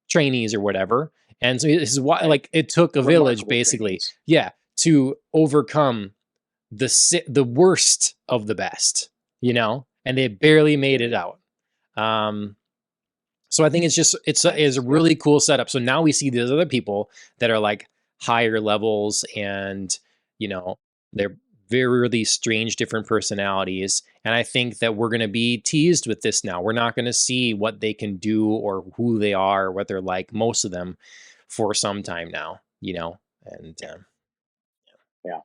[SPEAKER 1] trainees or whatever, and so this is why,
[SPEAKER 2] Right.
[SPEAKER 1] like, it took a village
[SPEAKER 2] Remarkable
[SPEAKER 1] basically,
[SPEAKER 2] trainees.
[SPEAKER 1] yeah, to overcome the worst of the best, and they barely made it
[SPEAKER 2] Right.
[SPEAKER 1] out. Um, so I think it's a
[SPEAKER 2] Nice. Yeah.
[SPEAKER 1] really cool setup. So now we see these other people that are like higher levels, and you know they're very really strange, different personalities. And I think that we're going to be teased with this now. We're not going to see what they can do or who they are, or what they're like. Most of them for some time now, and
[SPEAKER 2] Yeah.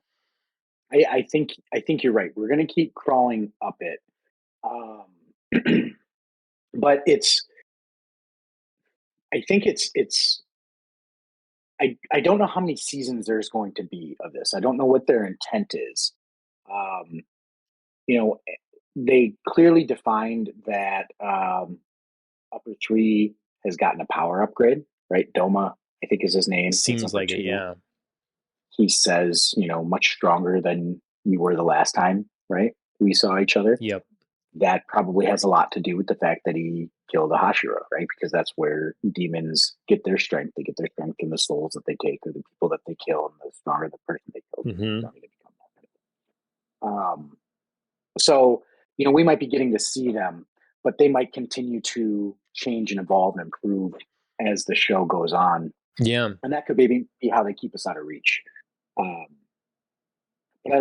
[SPEAKER 2] I think you're right. We're going to keep crawling up it, um, but I think it's. I don't know how many seasons there's going to be of this. I don't know what their intent is. Um, you know, they clearly defined that upper three has gotten a power upgrade, right? Doma, I think is his name, is
[SPEAKER 1] seems
[SPEAKER 2] upper
[SPEAKER 1] like it.
[SPEAKER 2] two.
[SPEAKER 1] Yeah.
[SPEAKER 2] He says, much stronger than you were the last time, right? We saw each other.
[SPEAKER 1] Yep.
[SPEAKER 2] That probably has a lot to do with the fact that he killed a Hashira, right? Because that's where demons get their strength. They get their strength from the souls that they take or the people that they kill, and the stronger the person they kill, the
[SPEAKER 1] Hmm.
[SPEAKER 2] stronger they become. So, we might be getting to see them, but they might continue to change and evolve and improve as the show goes on.
[SPEAKER 1] Yeah.
[SPEAKER 2] And that could maybe be how they keep us out of reach. Um, but I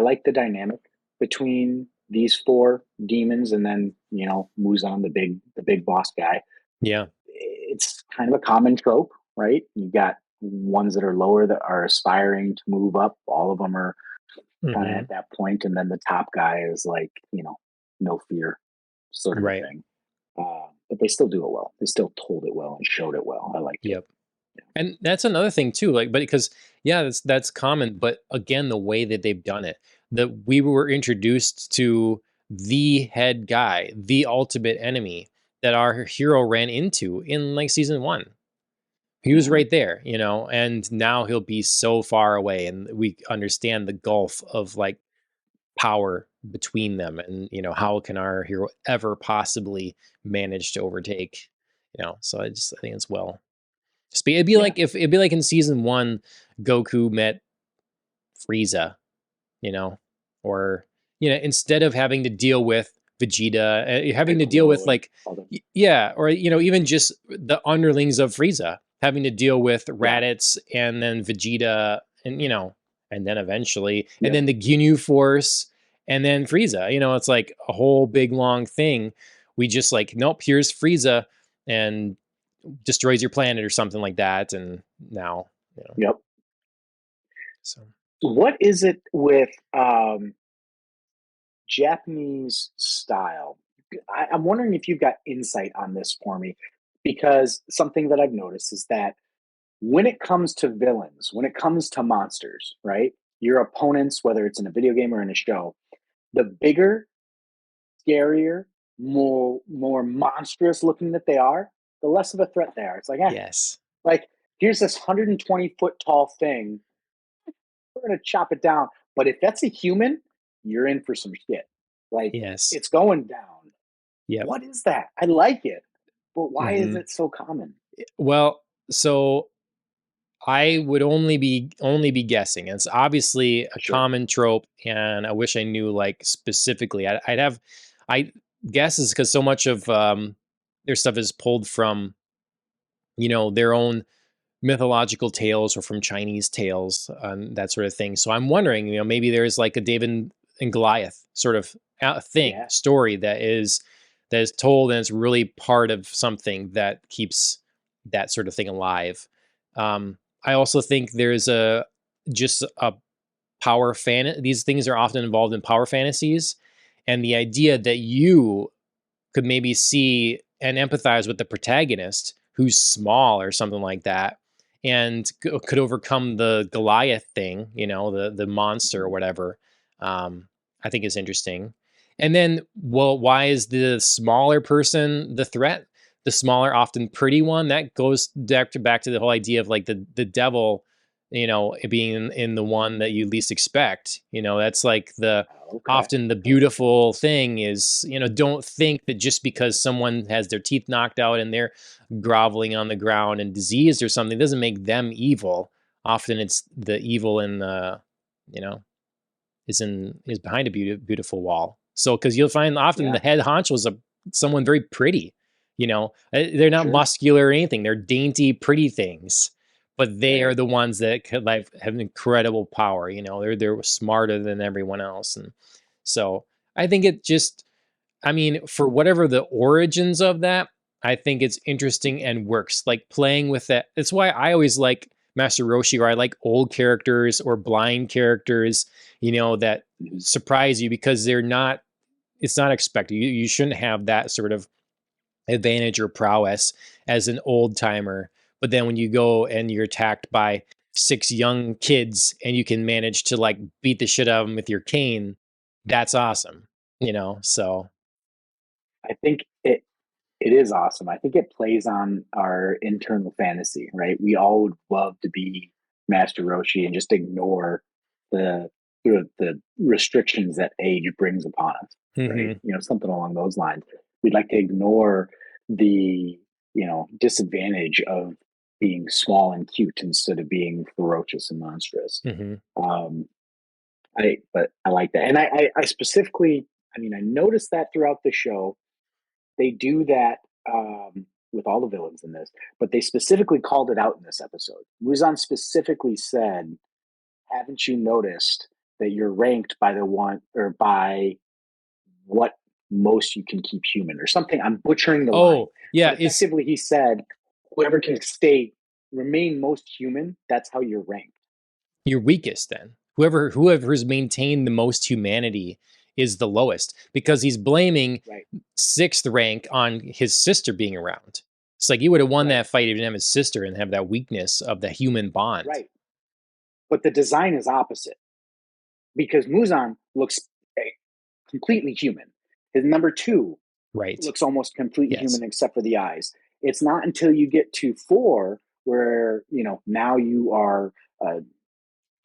[SPEAKER 2] liked the dynamic between these four demons and then Muzan, the big boss guy.
[SPEAKER 1] Yeah.
[SPEAKER 2] It's kind of a common trope, right? You got ones that are lower that are aspiring to move up. All of them are kind of
[SPEAKER 1] Hmm.
[SPEAKER 2] at that point, and then the top guy is like no fear sort of a
[SPEAKER 1] Right.
[SPEAKER 2] thing. But they still do it well. They still told it well and showed it well. I liked it.
[SPEAKER 1] Yep. And that's another thing too, like, but because yeah, that's common, but again, the way that they've done it, that we were introduced to the head guy, the ultimate enemy that our hero ran into in like season 1. He was
[SPEAKER 2] Hmm.
[SPEAKER 1] right there, and now he'll be so far away, and we understand the gulf of like power between them, and how can our hero ever possibly manage to overtake, so I think it's well. It'd be
[SPEAKER 2] Yeah,
[SPEAKER 1] like if it'd be like in season 1, Goku met Frieza, you know, or instead of having to deal with Vegeta, having to deal with
[SPEAKER 2] Piccolo and
[SPEAKER 1] like
[SPEAKER 2] all the
[SPEAKER 1] yeah, or even just the underlings of Frieza having to deal with
[SPEAKER 2] yeah,
[SPEAKER 1] Raditz and then Vegeta and and then eventually and
[SPEAKER 2] yep,
[SPEAKER 1] then the Ginyu Force and then Frieza. It's like a whole big long thing. We just like nope, here's Frieza and destroys your planet or something like that. And now, you know,
[SPEAKER 2] Yep.
[SPEAKER 1] so
[SPEAKER 2] What is it with Japanese style? I'm wondering if you've got insight on this for me, because something that I've noticed is that when it comes to villains, when it comes to monsters, right? Your opponents, whether it's in a video game or in a show, the bigger, scarier, more monstrous looking that they are, the less of a threat they are. It's like,
[SPEAKER 1] yes,
[SPEAKER 2] like here's this 120-foot tall thing. We're gonna chop it down. But if that's a human, you're in for some shit. Like
[SPEAKER 1] yes,
[SPEAKER 2] it's going down.
[SPEAKER 1] yep.
[SPEAKER 2] What is that? I like it, but why is
[SPEAKER 1] Hmm.
[SPEAKER 2] it so common?
[SPEAKER 1] Well, so I would only be guessing. It's obviously a
[SPEAKER 2] Sure.
[SPEAKER 1] common trope, and I wish I knew like specifically. I'd have, I guess is because so much of their stuff is pulled from their own mythological tales or from Chinese tales and that sort of thing. So I'm wondering, maybe there's like a David and Goliath sort of thing,
[SPEAKER 2] Yeah.
[SPEAKER 1] story that is told, and it's really part of something that keeps that sort of thing alive. I also think there's a just a power fan. These things are often involved in power fantasies, and the idea that you could maybe see and empathize with the protagonist who's small or something like that, and could overcome the Goliath thing, the monster or
[SPEAKER 2] Mhm.
[SPEAKER 1] whatever. I think is interesting. And then, well, why is the smaller person the threat? The smaller, often pretty one. That goes back to the whole idea of like the devil, it being in the one that you least expect. That's like the
[SPEAKER 2] Okay.
[SPEAKER 1] often the beautiful thing is, don't think that just because someone has their teeth knocked out and they're groveling on the ground and diseased or something doesn't make them evil. Often it's the evil in the, you know, is behind a beautiful wall. So because you'll find often the
[SPEAKER 2] Yeah.
[SPEAKER 1] head honcho is someone very pretty. They're not
[SPEAKER 2] Sure.
[SPEAKER 1] muscular or anything. They're dainty, pretty things, but they are
[SPEAKER 2] Right.
[SPEAKER 1] the ones that could like have incredible power. They're smarter than everyone else, and so I think it just, I mean, for whatever the origins of that, I think it's interesting and works. Like playing with that. That's why I always like Master Roshi, or I like old characters or blind characters, that
[SPEAKER 2] Mhm.
[SPEAKER 1] surprise you because it's not expected. You shouldn't have that sort of advantage or prowess as an old timer. But then when you go and you're attacked by six young kids and you can manage to like beat the shit out of them with your cane, that's awesome. So
[SPEAKER 2] I think it is awesome. I think it plays on our internal fantasy, right? We all would love to be Master Roshi and just ignore the the restrictions that age brings upon us, right?
[SPEAKER 1] mhm.
[SPEAKER 2] Something along those lines. We'd like to ignore the, disadvantage of being small and cute instead of being ferocious and monstrous.
[SPEAKER 1] Mhm.
[SPEAKER 2] Um, but I like that, and I specifically, I mean, I noticed that throughout the show they do that with all the villains in this, but they specifically called it out in this episode. Muzan specifically said, "Haven't you noticed that you're ranked by the one or by what most you can keep human or something?" I'm butchering the line,
[SPEAKER 1] Oh, yeah,
[SPEAKER 2] but
[SPEAKER 1] it's
[SPEAKER 2] effectively he said, "Whoever can stay remain most human, that's how you're ranked."
[SPEAKER 1] your weakest then. Whoever's maintained the most humanity is the lowest because he's blaming
[SPEAKER 2] Right,
[SPEAKER 1] sixth rank on his sister being around. It's like he would have won
[SPEAKER 2] right,
[SPEAKER 1] that fight if he didn't have his sister and have that weakness of the human bond.
[SPEAKER 2] right. But the design is opposite because Muzan looks eh, completely human. His number two
[SPEAKER 1] Right.
[SPEAKER 2] looks almost completely
[SPEAKER 1] Yes.
[SPEAKER 2] human except for the eyes. It's not until you get to four where now you are a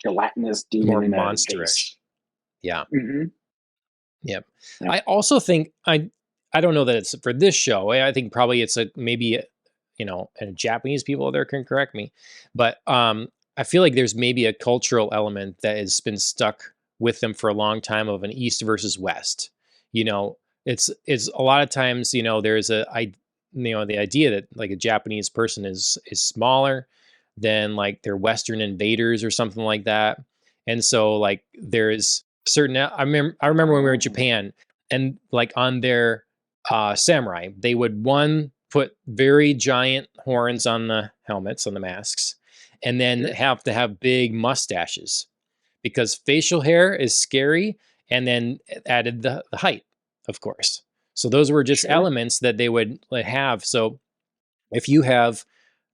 [SPEAKER 2] gelatinous demon
[SPEAKER 1] More
[SPEAKER 2] in a vase.
[SPEAKER 1] monsterish. Yeah.
[SPEAKER 2] Mm-hmm.
[SPEAKER 1] Yep.
[SPEAKER 2] Yep.
[SPEAKER 1] I also think I don't know that it's for this show. I think probably it's a maybe and Japanese people there can correct me, but I feel like there's maybe a cultural element that has been stuck with them for a long time of an East versus West. It's a lot of times there's the idea that like a Japanese person is smaller than like their Western invaders or something like that, and so like there's certain I remember when we were in
[SPEAKER 2] Oh,
[SPEAKER 1] Japan and like on their samurai, they would one put very giant horns on the helmets, on the masks, and then
[SPEAKER 2] Sure.
[SPEAKER 1] have to have big mustaches because facial hair is scary, and then added the height, of course. So those were just
[SPEAKER 2] Sure.
[SPEAKER 1] elements that they would have. So if you have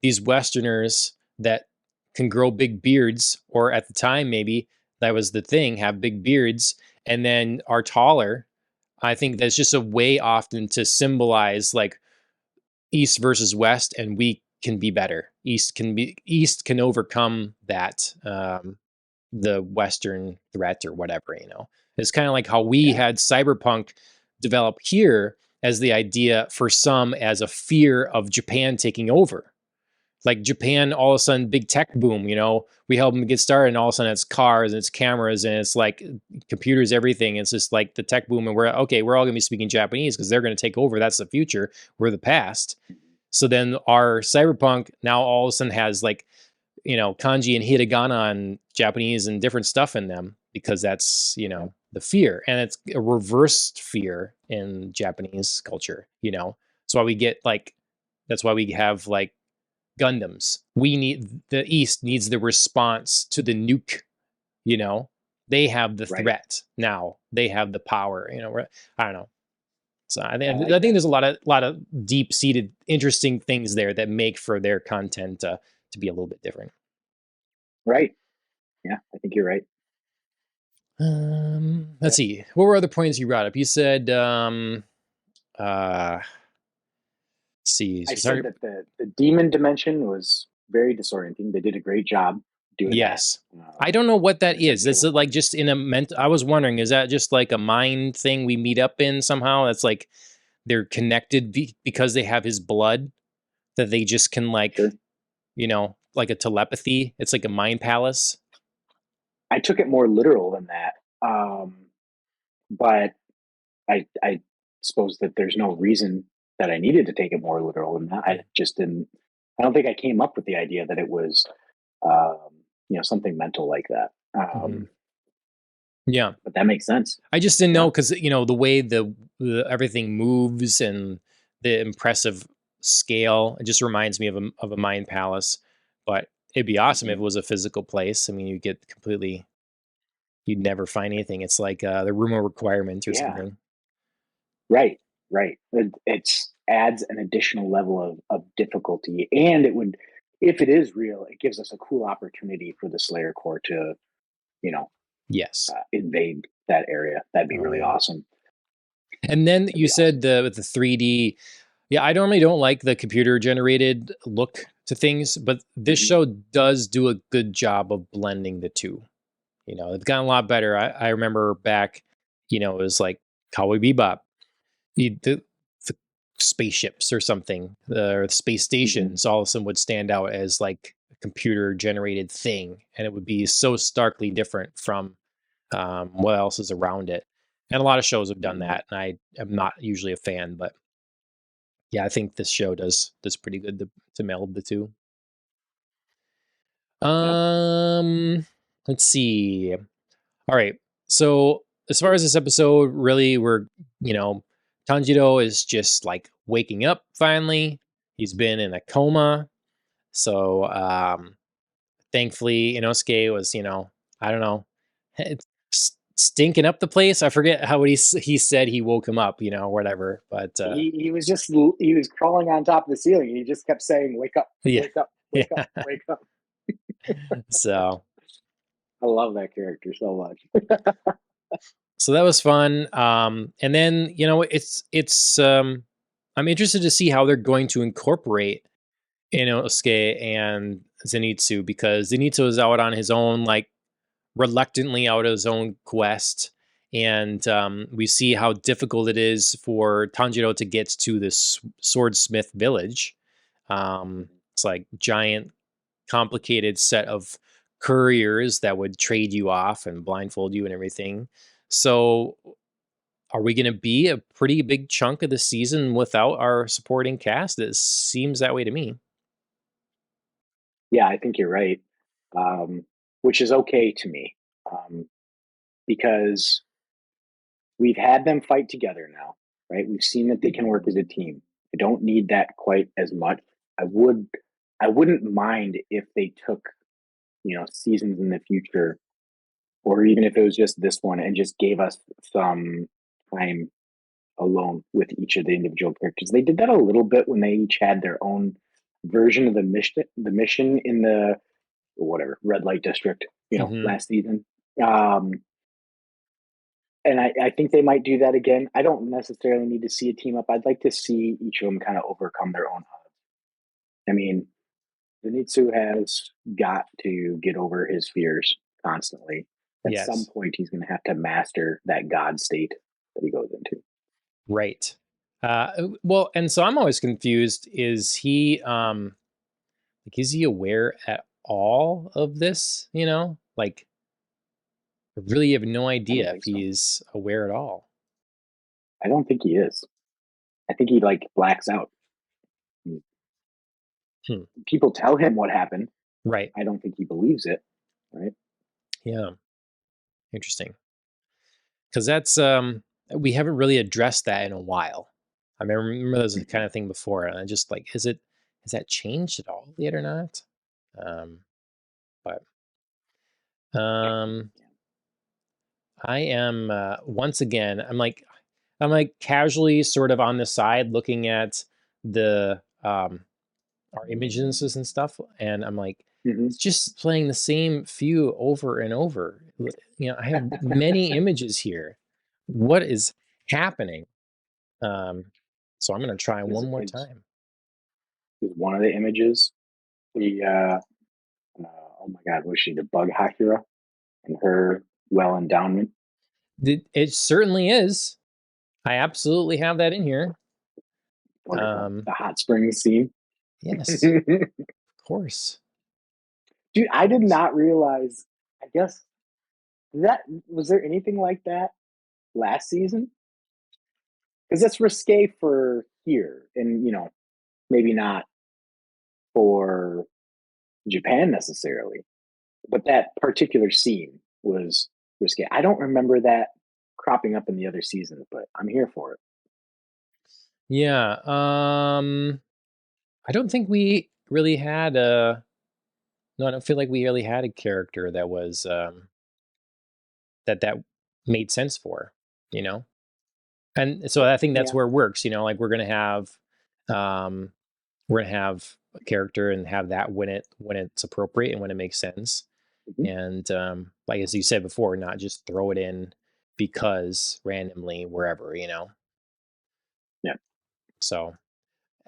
[SPEAKER 1] these Westerners that can grow big beards, or at the time, maybe that was the thing, have big beards, and then are taller, I think that's just a way often to symbolize like East versus West, and we can be better. East can overcome that the Western threat or whatever. It's kind of like how we
[SPEAKER 2] Yeah.
[SPEAKER 1] had cyberpunk develop here as the idea for some as a fear of Japan taking over. Like Japan, all of a sudden, big tech boom. We help them get started, and all of a sudden, it's cars and it's cameras and it's like computers, everything. It's just like the tech boom, and we're okay. We're all gonna be speaking Japanese because they're gonna take over. That's the future. We're the past. So then our cyberpunk now all of a sudden has like kanji and hiragana and Japanese and different stuff in them because that's
[SPEAKER 2] Yeah.
[SPEAKER 1] the fear, and it's a reversed fear in Japanese culture. That's why we get like that's why we have like Gundams. The East needs the response to the nuke. You know, they have the
[SPEAKER 2] Right.
[SPEAKER 1] threat now. They have the power. I don't know. So
[SPEAKER 2] I
[SPEAKER 1] I
[SPEAKER 2] like
[SPEAKER 1] think
[SPEAKER 2] that.
[SPEAKER 1] there's a lot of deep seated interesting things there that make for their content to be a little bit different.
[SPEAKER 2] Right. Yeah, I think you're right.
[SPEAKER 1] Let's see. What were other points you brought up? You said, let's see.
[SPEAKER 2] I
[SPEAKER 1] So
[SPEAKER 2] said
[SPEAKER 1] sorry.
[SPEAKER 2] that the demon dimension was very disorienting. They did a great job doing that.
[SPEAKER 1] Yes. I don't know what that
[SPEAKER 2] Like I said,
[SPEAKER 1] is. Is it like just in a mental? I was wondering, is that just like a mind thing we meet up in somehow? That's like they're connected because they have his blood that they just can
[SPEAKER 2] sure.
[SPEAKER 1] like a telepathy. It's like a mind palace.
[SPEAKER 2] I took it more literal than that, but I suppose that there's no reason that I needed to take it more literal than that. I
[SPEAKER 1] Yeah.
[SPEAKER 2] just didn't. I don't think I came up with the idea that it was, um, something mental like that.
[SPEAKER 1] Hmm. Yeah.
[SPEAKER 2] But that makes sense.
[SPEAKER 1] I just didn't
[SPEAKER 2] Yeah.
[SPEAKER 1] know because the way the everything moves and the impressive scale, it just reminds me of a mind palace. But it'd be awesome if
[SPEAKER 2] Hmm.
[SPEAKER 1] it was a physical place. I mean, you'd never find anything. It's like the room of requirement or
[SPEAKER 2] Yeah.
[SPEAKER 1] something.
[SPEAKER 2] Right. Right. It's adds an additional level of difficulty, and it would, if it is real, it gives us a cool opportunity for the Slayer Corps to, you know,
[SPEAKER 1] Yes.
[SPEAKER 2] invade that area. That'd be
[SPEAKER 1] Oh
[SPEAKER 2] really
[SPEAKER 1] yeah.
[SPEAKER 2] awesome.
[SPEAKER 1] And then
[SPEAKER 2] That'd
[SPEAKER 1] you
[SPEAKER 2] be
[SPEAKER 1] said
[SPEAKER 2] awesome.
[SPEAKER 1] the 3D. Yeah, I normally don't like the computer generated look to things, but this
[SPEAKER 2] Hmm.
[SPEAKER 1] show does do a good job of blending the two. They've gotten a lot better. I remember back, it was like Cowboy Bebop, the spaceships or something, or the space
[SPEAKER 2] Hmm.
[SPEAKER 1] stations, all of a sudden would stand out as like a computer generated thing, and it would be so starkly different from what else is around it. And a lot of shows have done
[SPEAKER 2] Hmm.
[SPEAKER 1] that, and I am not usually a fan, but yeah, I think this show does pretty good to meld the two.
[SPEAKER 2] Yeah.
[SPEAKER 1] Um, let's see. All right. So as far as this episode, really, Tanjiro is just like waking up finally. He's been in a coma. So thankfully, Inosuke was, I don't know, stinking up the place. I forget how he said he woke him up, whatever. But
[SPEAKER 2] He was just he was crawling on top of the ceiling. And he just kept saying, "Wake up,
[SPEAKER 1] yeah,
[SPEAKER 2] wake up,
[SPEAKER 1] yeah.
[SPEAKER 2] wake up, wake up."
[SPEAKER 1] So
[SPEAKER 2] I love that character so much.
[SPEAKER 1] so that was fun. And then it's I'm interested to see how they're going to incorporate Inosuke and Zenitsu, because Zenitsu is out on his own, like reluctantly out of his own quest. And we see how difficult it is for Tanjiro to get to this swordsmith village. It's like giant, complicated set of couriers that would trade you off and blindfold you and everything. So, are we going to be a pretty big chunk of the season without our supporting cast? It seems that way to me.
[SPEAKER 2] Yeah, I think you're right, um, which is okay to me, um, because we've had them fight together now, right? We've seen that they can work as a team, I don't need that quite as much. I would I wouldn't mind if they took, seasons in the future, or even if it was just this one and just gave us some time alone with each of the individual characters. They did that a little bit when they each had their own version of the mission in the whatever red light district,
[SPEAKER 1] Hmm.
[SPEAKER 2] last season. Um, and I think they might do that again. I don't necessarily need to see a team up. I'd like to see each of them kind of overcome their own odds. I mean, Zenitsu has got to get over his fears constantly. At some
[SPEAKER 1] Yes.
[SPEAKER 2] point, he's going to have to master that God state that he goes into.
[SPEAKER 1] Right. Well, and so I'm always confused. Is he aware at all of this? Like I really have no
[SPEAKER 2] I don't
[SPEAKER 1] idea if
[SPEAKER 2] think so.
[SPEAKER 1] he's aware at all.
[SPEAKER 2] I don't think he is. I think he like blacks out.
[SPEAKER 1] Hmm.
[SPEAKER 2] People tell him what happened.
[SPEAKER 1] Right.
[SPEAKER 2] I don't think he believes it. Right.
[SPEAKER 1] Yeah. Interesting. Because that's we haven't really addressed that in a while. I remember there was a
[SPEAKER 2] Mhm.
[SPEAKER 1] kind of thing before, and I just like, has that changed at all yet or not? Um, but um, I am once again. I'm like casually sort of on the side looking at the our images and stuff, and I'm like,
[SPEAKER 2] Mhm.
[SPEAKER 1] it's just playing the same few over and over. I have many images here. What is happening? Um, so I'm gonna try
[SPEAKER 2] is
[SPEAKER 1] one more
[SPEAKER 2] is
[SPEAKER 1] time.
[SPEAKER 2] is one of the images the oh my god, was she the bug Hakura and her well endowment?
[SPEAKER 1] It certainly is. I absolutely have that in here.
[SPEAKER 2] Wonderful.
[SPEAKER 1] Um,
[SPEAKER 2] The hot spring scene.
[SPEAKER 1] yes,
[SPEAKER 2] Dude,
[SPEAKER 1] of course.
[SPEAKER 2] I did not realize. I guess that was there anything like that last season? Because that's risque for here, and maybe not for Japan necessarily, but that particular scene was risque. I don't remember that cropping up in the other seasons, but I'm here for it.
[SPEAKER 1] Yeah. I don't think we really had a. No, I don't feel like we really had a character that was that made sense for. You know. And so I think that's
[SPEAKER 2] Yeah.
[SPEAKER 1] where it works. Like um, we're gonna have a character and have that when it's appropriate and when it makes sense.
[SPEAKER 2] Mhm.
[SPEAKER 1] And like as you said before, not just throw it in because randomly wherever.
[SPEAKER 2] Yeah.
[SPEAKER 1] So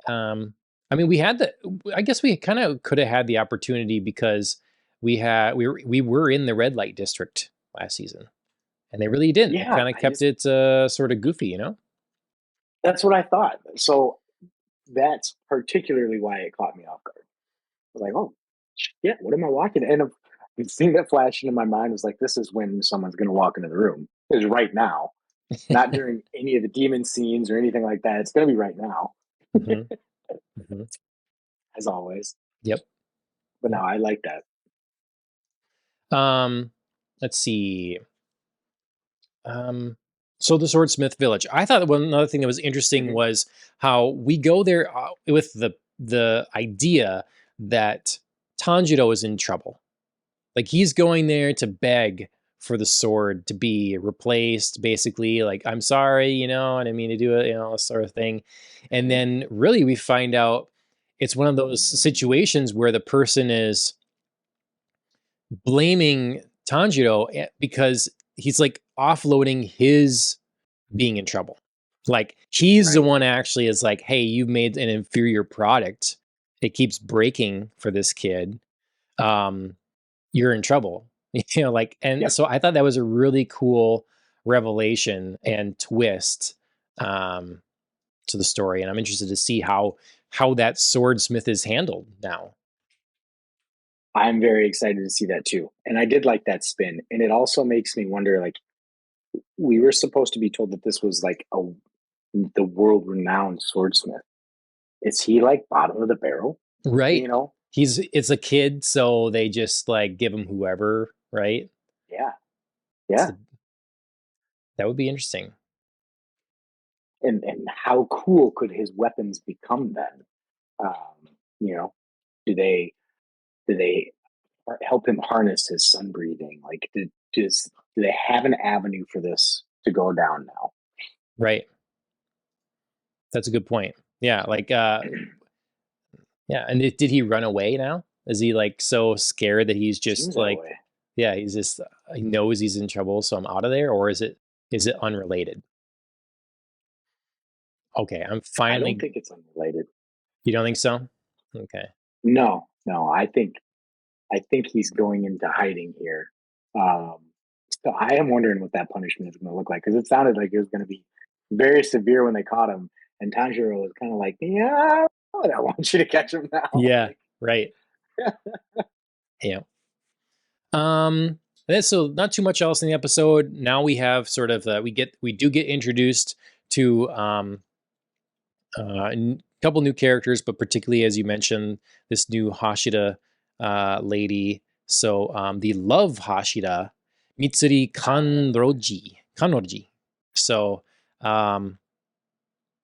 [SPEAKER 1] I mean, we had the. I guess we kind of could have had the opportunity because we were in the red light district last season, and they really didn't. They
[SPEAKER 2] Yeah.
[SPEAKER 1] kind of
[SPEAKER 2] I
[SPEAKER 1] kept
[SPEAKER 2] just
[SPEAKER 1] it sort of goofy.
[SPEAKER 2] That's what I thought. So that's particularly why it caught me off guard. I was like, oh, shit, what am I watching? And the thing that flashed into my mind was like, this is when someone's going to walk into the room. Is right now, not during any of the demon scenes or anything like that. It's going to be right now,
[SPEAKER 1] Hmm. Hmm.
[SPEAKER 2] as always.
[SPEAKER 1] Yep.
[SPEAKER 2] But no,
[SPEAKER 1] Yep.
[SPEAKER 2] I like that.
[SPEAKER 1] Um, let's see. Um, so the Swordsmith Village. I thought one another thing that was interesting
[SPEAKER 2] Hmm.
[SPEAKER 1] was how we go there with the idea that Tanjiro is in trouble. Like he's going there to beg for the sword to be replaced, basically. Like, I'm sorry, I didn't mean to do it, sort of thing. And then really we find out it's one of those situations where the person is blaming Tanjiro because he's like offloading his being in trouble. Like he's the
[SPEAKER 2] Right.
[SPEAKER 1] one actually is like, hey, you made an inferior product. It keeps breaking for this kid. Um, you're in trouble. And
[SPEAKER 2] Yep.
[SPEAKER 1] so I thought that was a really cool revelation and twist um, to the story. And I'm interested to see how that swordsmith is handled now.
[SPEAKER 2] I'm very excited to see that too. And I did like that spin. And it also makes me wonder, like, we were supposed to be told that this was like the world renowned swordsmith. Is he like bottom of the barrel?
[SPEAKER 1] Right.
[SPEAKER 2] You know?
[SPEAKER 1] It's a kid, so they just like give him whoever, right?
[SPEAKER 2] Yeah.
[SPEAKER 1] It's
[SPEAKER 2] Yeah.
[SPEAKER 1] the, that would be interesting.
[SPEAKER 2] and how cool could his weapons become then? You know, do they help him harness his sun breathing? Like, do they have an avenue for this to go down now?
[SPEAKER 1] Right. That's a good point. Yeah, like yeah, and did he run away now? Is he like so scared that he's just
[SPEAKER 2] Seems that
[SPEAKER 1] like,
[SPEAKER 2] way.
[SPEAKER 1] yeah, he's just he knows he's in trouble, so I'm out of there, or is it unrelated? Okay, I'm
[SPEAKER 2] I don't
[SPEAKER 1] finally.
[SPEAKER 2] think it's unrelated.
[SPEAKER 1] You don't think so? Okay.
[SPEAKER 2] No, no. I think he's going into hiding here. Um, so I am wondering what that punishment is going to look like because it sounded like it was going to be very severe when they caught him, and Tanjiro was kind of like, "Yeah, I want you to catch him now."
[SPEAKER 1] Yeah.
[SPEAKER 2] Like,
[SPEAKER 1] Right. Yeah. So not too much else in the episode. Now we have sort of we do get introduced to a couple new characters, but particularly as you mentioned, this new Hashira lady. So the love Hashira, Mitsuri Kanroji. So um,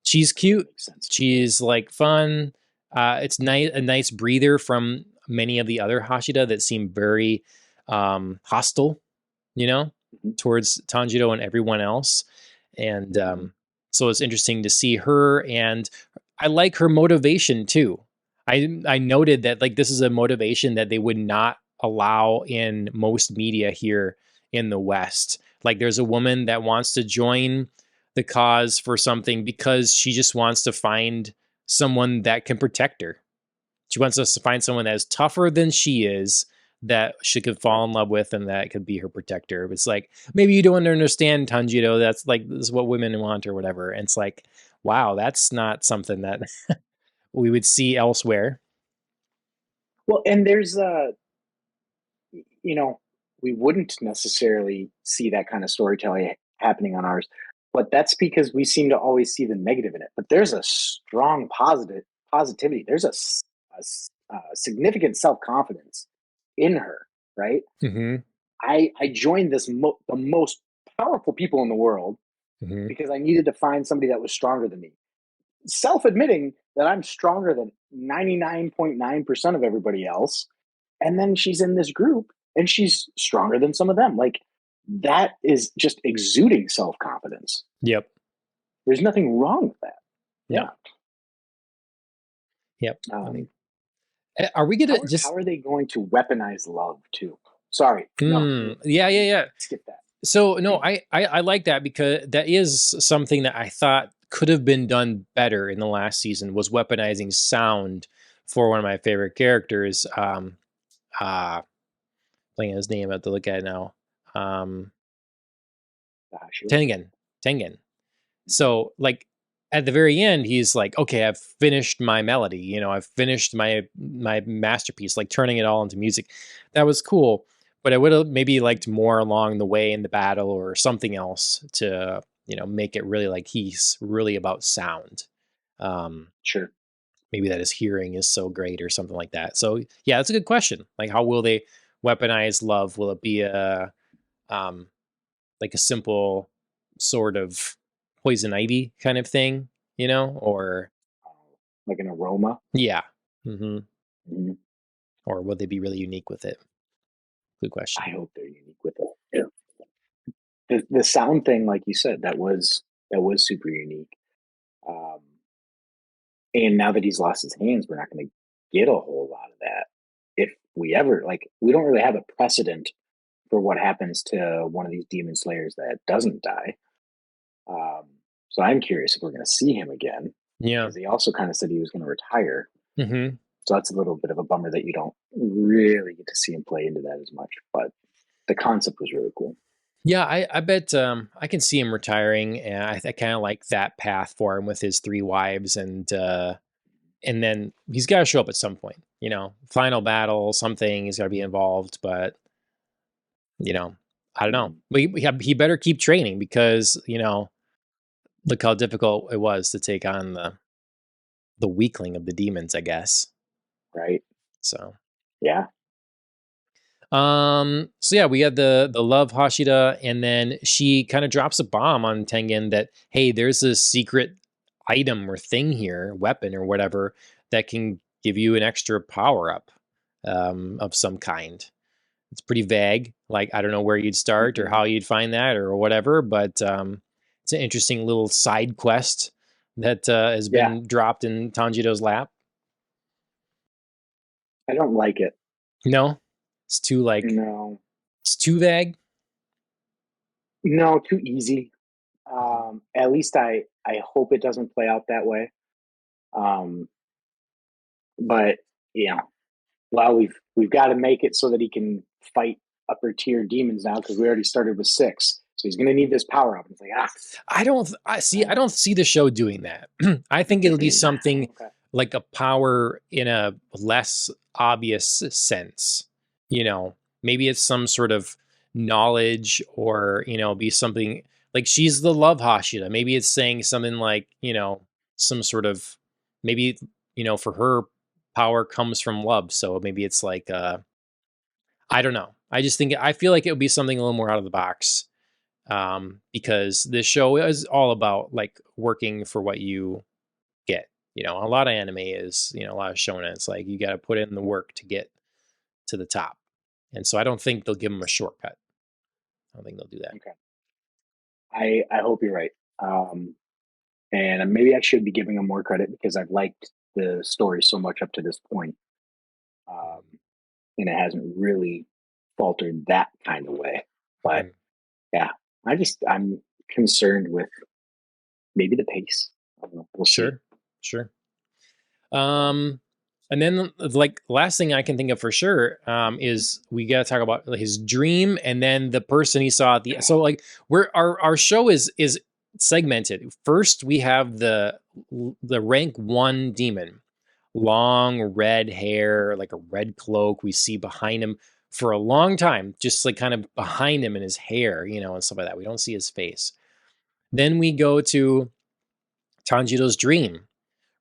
[SPEAKER 1] she's
[SPEAKER 2] that
[SPEAKER 1] cute.
[SPEAKER 2] makes sense to me.
[SPEAKER 1] She's like fun. It's a nice breather from many of the other Hashira that seem very hostile, you know,
[SPEAKER 2] Mhm.
[SPEAKER 1] towards Tanjiro and everyone else. And
[SPEAKER 2] Mhm.
[SPEAKER 1] so it's interesting to see her, and I like her motivation too. I noted that like this is a motivation that they would not allow in most media here in the West. Like there's a woman that wants to join the cause for something because she just wants to find someone that can protect her. She wants us to find someone that is tougher than she is, that she could
[SPEAKER 2] Yep.
[SPEAKER 1] fall in love with, and that could be her protector. It's like, maybe you don't understand, Tanjiro. That's like, this is what women want or whatever. And it's like, wow, that's not something that we would see elsewhere.
[SPEAKER 2] Well, and there's you know, we wouldn't necessarily see that kind of storytelling happening on ours, but that's because we seem to always see the negative in it. But there's a strong positivity. There's significant self confidence in her, right?
[SPEAKER 1] Hmm.
[SPEAKER 2] I joined the most powerful people in the world
[SPEAKER 1] Hmm.
[SPEAKER 2] because I needed to find somebody that was stronger than me. Self admitting that I'm stronger than 99.9% of everybody else. And then she's in this group and she's stronger than some of them. Like, that is just exuding self confidence.
[SPEAKER 1] Yep.
[SPEAKER 2] There's nothing wrong with that.
[SPEAKER 1] No.
[SPEAKER 2] Yeah.
[SPEAKER 1] Yep. I mean,
[SPEAKER 2] Um,
[SPEAKER 1] are we gonna
[SPEAKER 2] how
[SPEAKER 1] just?
[SPEAKER 2] are they going to weaponize love too? Sorry. No,
[SPEAKER 1] Yeah, yeah, yeah.
[SPEAKER 2] skip that.
[SPEAKER 1] So no, I like that because that is something that I thought could have been done better in the last season, was weaponizing sound for one of my favorite characters. Uh Playing his name, I have to look at it now. Um
[SPEAKER 2] Sure.
[SPEAKER 1] Tengen. Tengen. So like at the very end, he's like, okay, I've finished my melody, I've finished my masterpiece, like turning it all into music. That was cool. But I would have maybe liked more along the way in the battle or something else to, make it really like he's really about sound. Um,
[SPEAKER 2] Sure.
[SPEAKER 1] Maybe that his hearing is so great or something like that. So yeah, that's a good question. Like how will they weaponize love? Will it be um like a simple sort of poison ivy kind of thing, or
[SPEAKER 2] Like an aroma.
[SPEAKER 1] yeah. Hmm.
[SPEAKER 2] Mhm.
[SPEAKER 1] Or would they be really unique with it? Good
[SPEAKER 2] I
[SPEAKER 1] question.
[SPEAKER 2] hope they're unique with it. Yeah. The sound thing, like you said, that was super unique. Um, and now that he's lost his hands, we're not going to get a whole lot of that. If we ever, like, we don't really have a precedent for what happens to one of these demon slayers that doesn't die. Um, so I'm curious if we're going to see him again
[SPEAKER 1] Yeah.
[SPEAKER 2] because he also kind of said he was going to retire.
[SPEAKER 1] Hmm.
[SPEAKER 2] So that's a little bit of a bummer that you don't really get to see him play into that as much. But the concept was really cool.
[SPEAKER 1] Yeah, I bet I can see him retiring, and I kind of like that path for him with his three wives, and then he's got to show up at some point. Final battle, something. He's got to be involved, but you know, I don't know.
[SPEAKER 2] Mhm.
[SPEAKER 1] But he better keep training because look how difficult it was to take on the weakling of the demons, I guess.
[SPEAKER 2] Right?
[SPEAKER 1] So,
[SPEAKER 2] Yeah.
[SPEAKER 1] So yeah, we had the love Hashira, and then she kind of drops a bomb on Tengen that, hey, there's a secret item or thing here, weapon or whatever, that can give you an extra power up of some kind. It's pretty vague. Like, I don't know where you'd start or
[SPEAKER 2] Mhm.
[SPEAKER 1] how you'd find that or whatever, but it's an interesting little side quest that has
[SPEAKER 2] Yeah,
[SPEAKER 1] been dropped in Tanjiro's lap.
[SPEAKER 2] I don't like it.
[SPEAKER 1] No, it's too like
[SPEAKER 2] No,
[SPEAKER 1] it's too vague.
[SPEAKER 2] no, too easy.
[SPEAKER 1] Mhm.
[SPEAKER 2] At least I hope it doesn't play out that way. Um, but yeah, well, we've got to make it so that he can fight upper tier demons now because we already started with 6, so he's going to need this power up. And it's like
[SPEAKER 1] I don't see the show doing that. I think it'll be something
[SPEAKER 2] okay,
[SPEAKER 1] like a power in a less obvious sense. You know, maybe it's some sort of knowledge or, be something like she's the love Hashira. Maybe it's saying something like, some sort of maybe, for her power comes from love. So maybe it's like I don't know. I feel like it would be something a little more out of the box, because this show is all about like working for what you get. A lot of anime is, a lot of shonen. It's like you got to put in the work to get to the top, and so I don't think they'll give them a shortcut. I don't think they'll do that.
[SPEAKER 2] okay. I hope you're right. And maybe I should be giving him more credit because I've liked the story so much up to this point, um, and it hasn't really faltered that kind of way. But
[SPEAKER 1] Mhm.
[SPEAKER 2] yeah, I'm concerned with maybe the pace. I don't know. We'll see.
[SPEAKER 1] Sure, sure. Um, and then like last thing I can think of for sure is we got to talk about his dream and then the person he saw at the. So like our show is segmented. First we have the rank 1 demon, long red hair, like a red cloak. We see behind him for a long time, just like kind of behind him in his hair, and stuff like that. We don't see his face. Then we go to Tanjiro's dream,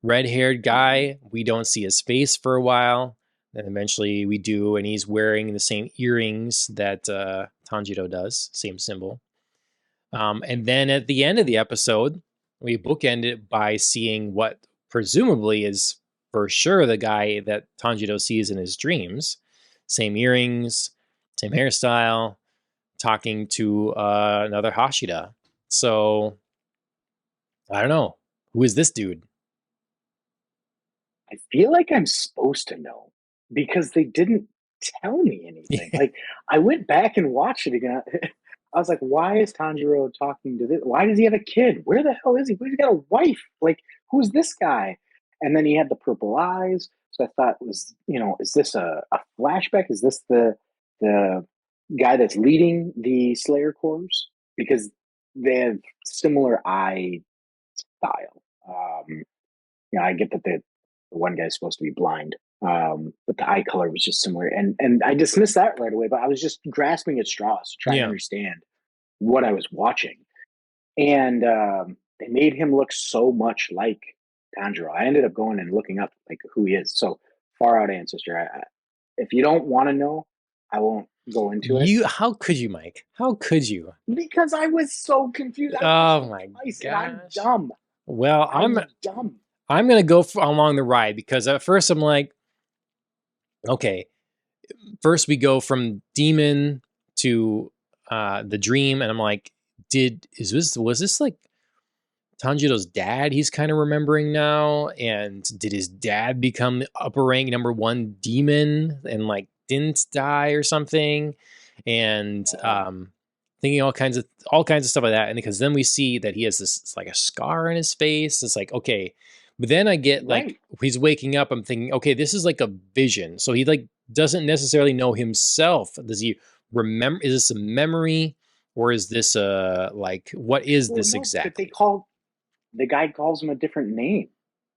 [SPEAKER 1] red-haired
[SPEAKER 2] Mhm.
[SPEAKER 1] guy. We don't see his face for a while. Then eventually we do, and he's wearing the same earrings that Tanjiro does, same symbol. And then at the end of the episode, we bookend it by seeing what presumably is for sure the guy that Tanjiro sees in his dreams. Same earrings, same hairstyle, talking to another Hashira. So I don't know. Who is this dude?
[SPEAKER 2] I feel like I'm supposed to know because they didn't tell me anything. Like I went back and watched it again. I was like, why is Tanjiro talking to this? Why does he have a kid? Where the hell is he? He's got a wife. Like, who's this guy? And then he had the purple eyes. So I thought, is this a flashback? Is this the guy that's leading the Slayer Corps? Because they have similar eye style. I get that the one guy's supposed to be blind, but the eye color was just similar, and I dismissed that right away. But I was just grasping at straws to try and
[SPEAKER 1] Yeah.
[SPEAKER 2] understand what I was watching, and they made him look so much like Tanjiro. I ended up going and looking up like who he is. So far out ancestor. If you don't want to know, I won't go into it
[SPEAKER 1] How could you, Mike? How could you?
[SPEAKER 2] because I was so confused. I watched
[SPEAKER 1] Oh
[SPEAKER 2] it
[SPEAKER 1] my
[SPEAKER 2] twice, and I'm
[SPEAKER 1] gosh.
[SPEAKER 2] dumb.
[SPEAKER 1] Well,
[SPEAKER 2] I'm dumb.
[SPEAKER 1] I'm gonna go along the ride because at first I'm like, okay, first we go from demon to the dream, and I'm like, was this like Tanjiro's dad? He's kind of remembering now, and did his dad become the upper rank number 1 demon and like didn't die or something? And thinking all kinds of stuff like that, and because then we see that he has this, it's like a scar in his face. It's like, okay, but then I get like
[SPEAKER 2] Right.
[SPEAKER 1] he's waking up, I'm thinking, okay, this is like a vision, so he like doesn't necessarily know himself. Does he remember? Is this a memory, or is this a like what is
[SPEAKER 2] Well,
[SPEAKER 1] this
[SPEAKER 2] no, but
[SPEAKER 1] exactly?
[SPEAKER 2] the guy calls him a different name.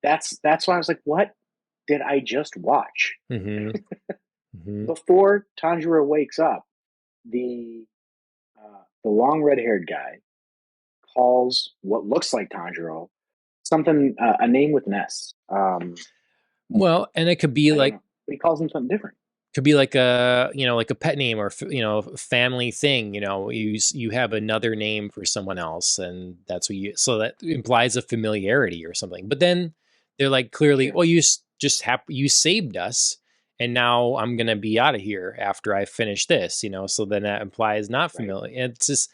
[SPEAKER 2] That's why I was like, what did I just watch?
[SPEAKER 1] Mm-hmm. Mm-hmm.
[SPEAKER 2] Before Tanjiro wakes up, the long red haired guy calls what looks like Tanjiro something a name with an S.
[SPEAKER 1] Well, and it could be
[SPEAKER 2] I don't
[SPEAKER 1] like
[SPEAKER 2] know. He calls him something different.
[SPEAKER 1] Could be like a, like a pet name or, family thing. You have another name for someone else, and that's what you. So that implies a familiarity or something. But then they're like, clearly,
[SPEAKER 2] Sure.
[SPEAKER 1] well, you saved us, and now I'm gonna be out of here after I finish this. So then that implies not
[SPEAKER 2] Right.
[SPEAKER 1] familiar. It's just,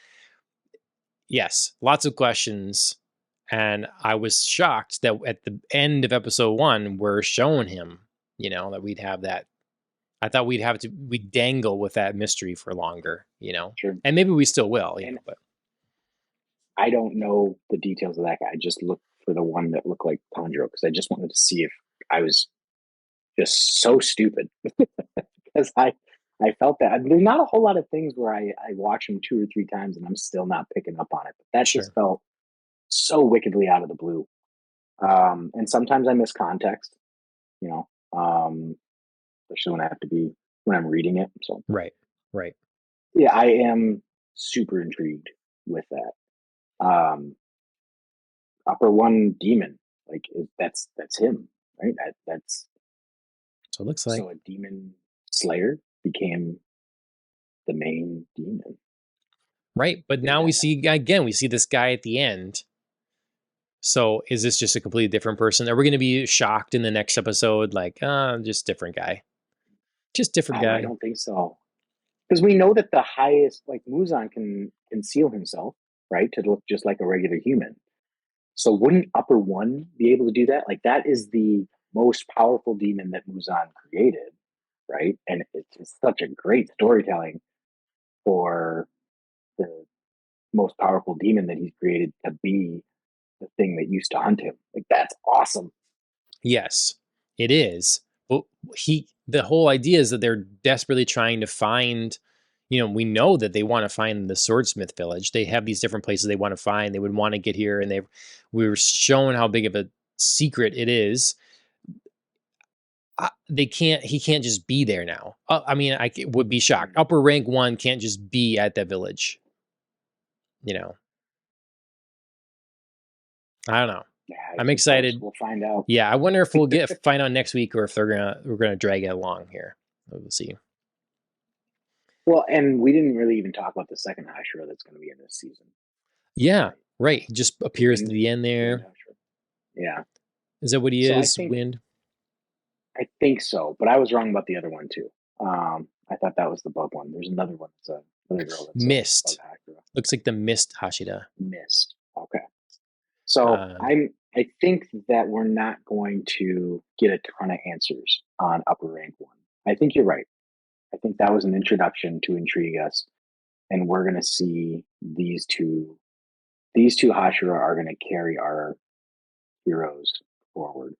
[SPEAKER 1] yes, lots of questions. And I was shocked that at the end of episode one, we're showing him, that we'd have that. I thought we'd dangle with that mystery for longer.
[SPEAKER 2] Sure.
[SPEAKER 1] And maybe we still will.
[SPEAKER 2] And
[SPEAKER 1] But
[SPEAKER 2] I don't know the details of that guy. I just looked for the one that looked like Tanjiro because I just wanted to see if I was just so stupid because I felt that there's not a whole lot of things where I watch them 2 or 3 times and I'm still not picking up on it. But that just
[SPEAKER 1] sure.
[SPEAKER 2] felt so wickedly out of the blue. And sometimes I miss context, you know, especially when I'm reading it. So
[SPEAKER 1] Right. Right.
[SPEAKER 2] yeah, I am super intrigued with that. Um, Upper One Demon, like that's him, right? That's
[SPEAKER 1] So it looks like.
[SPEAKER 2] so a demon slayer became the main demon.
[SPEAKER 1] Right. But
[SPEAKER 2] Figure
[SPEAKER 1] now we
[SPEAKER 2] that out.
[SPEAKER 1] see, again, we see this guy at the end. So is this just a completely different person? Are we going to be shocked in the next episode? Like, just different guy. Just different
[SPEAKER 2] Oh, I
[SPEAKER 1] guy.
[SPEAKER 2] don't think so. Because we know that the highest, like Muzan, can conceal himself, right, to look just like a regular human. So wouldn't Upper One be able to do that? Like that is the most powerful demon that Muzan created, right? And it's just such a great storytelling for the most powerful demon that he's created to be the thing that used to hunt him. Like that's awesome.
[SPEAKER 1] Yes, it is. But the whole idea is that they're desperately trying to find, we know that they want to find the swordsmith village. They have these different places they want to find. They would want to get here, and we were shown how big of a secret it is. He can't just be there now. I mean, would be shocked.
[SPEAKER 2] Mm.
[SPEAKER 1] Upper rank one can't just be at that village. You know, I don't know.
[SPEAKER 2] Yeah, I
[SPEAKER 1] I'm
[SPEAKER 2] suppose
[SPEAKER 1] excited.
[SPEAKER 2] we'll find out.
[SPEAKER 1] Yeah, I wonder if we'll find out next week, or if we're gonna drag it along here. We'll see.
[SPEAKER 2] Well, and we didn't really even talk about the second Hashira that's going to be in this season.
[SPEAKER 1] Yeah,
[SPEAKER 2] Right.
[SPEAKER 1] right. He just
[SPEAKER 2] The
[SPEAKER 1] appears at the end
[SPEAKER 2] wind
[SPEAKER 1] there.
[SPEAKER 2] Hashira. Yeah.
[SPEAKER 1] Is that what he
[SPEAKER 2] So
[SPEAKER 1] is? Wind?
[SPEAKER 2] I think so, but I was wrong about the other one too. I thought that was the bug one. There's another one. That's another girl that's a bug
[SPEAKER 1] Mist.
[SPEAKER 2] Hashira.
[SPEAKER 1] Looks like the Mist Hashida.
[SPEAKER 2] Missed. Okay. So
[SPEAKER 1] Um,
[SPEAKER 2] I think that we're not going to get a ton of answers on upper rank one. I think you're right. I think that was an introduction to intrigue us, and we're going to see these two. These two Hashira are going to carry our heroes forward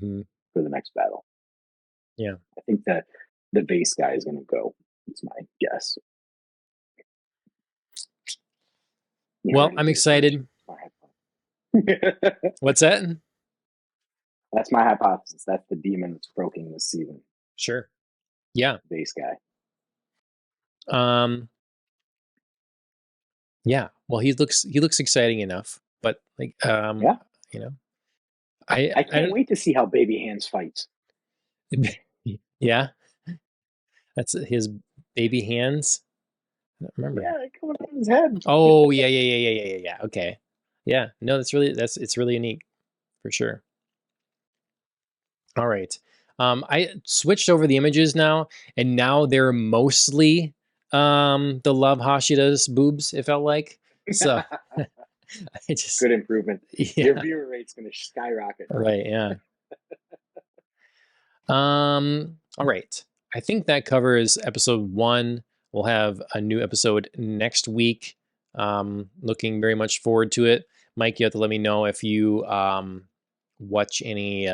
[SPEAKER 1] mhm.
[SPEAKER 2] for the next battle.
[SPEAKER 1] Yeah.
[SPEAKER 2] I think that the base guy is going to go. It's my guess. You
[SPEAKER 1] Well,
[SPEAKER 2] heard it
[SPEAKER 1] I'm
[SPEAKER 2] here first.
[SPEAKER 1] excited. What's that?
[SPEAKER 2] That's my hypothesis. That's the demon that's croaking this season.
[SPEAKER 1] Sure. Yeah.
[SPEAKER 2] Base guy.
[SPEAKER 1] Um. Yeah. Well, he looks exciting enough, but like,
[SPEAKER 2] Yeah.
[SPEAKER 1] you know,
[SPEAKER 2] I
[SPEAKER 1] I
[SPEAKER 2] can't
[SPEAKER 1] don't.
[SPEAKER 2] wait to see how Baby Hands fights.
[SPEAKER 1] Yeah, that's his baby hands. I don't remember.
[SPEAKER 2] Yeah, coming out of his head.
[SPEAKER 1] Oh, yeah, yeah, yeah, yeah, yeah, yeah, yeah. Okay. Yeah. No, it's really unique for sure. All right. I switched over the images now, and now they're mostly the Love Hashida's boobs, it felt like. So I just
[SPEAKER 2] Good improvement. Your
[SPEAKER 1] yeah,
[SPEAKER 2] viewer rate's going to skyrocket.
[SPEAKER 1] right, yeah. All right. I think that covers episode one. We'll have a new episode next week. Looking very much forward to it. Mike, you have to let me know if you watch any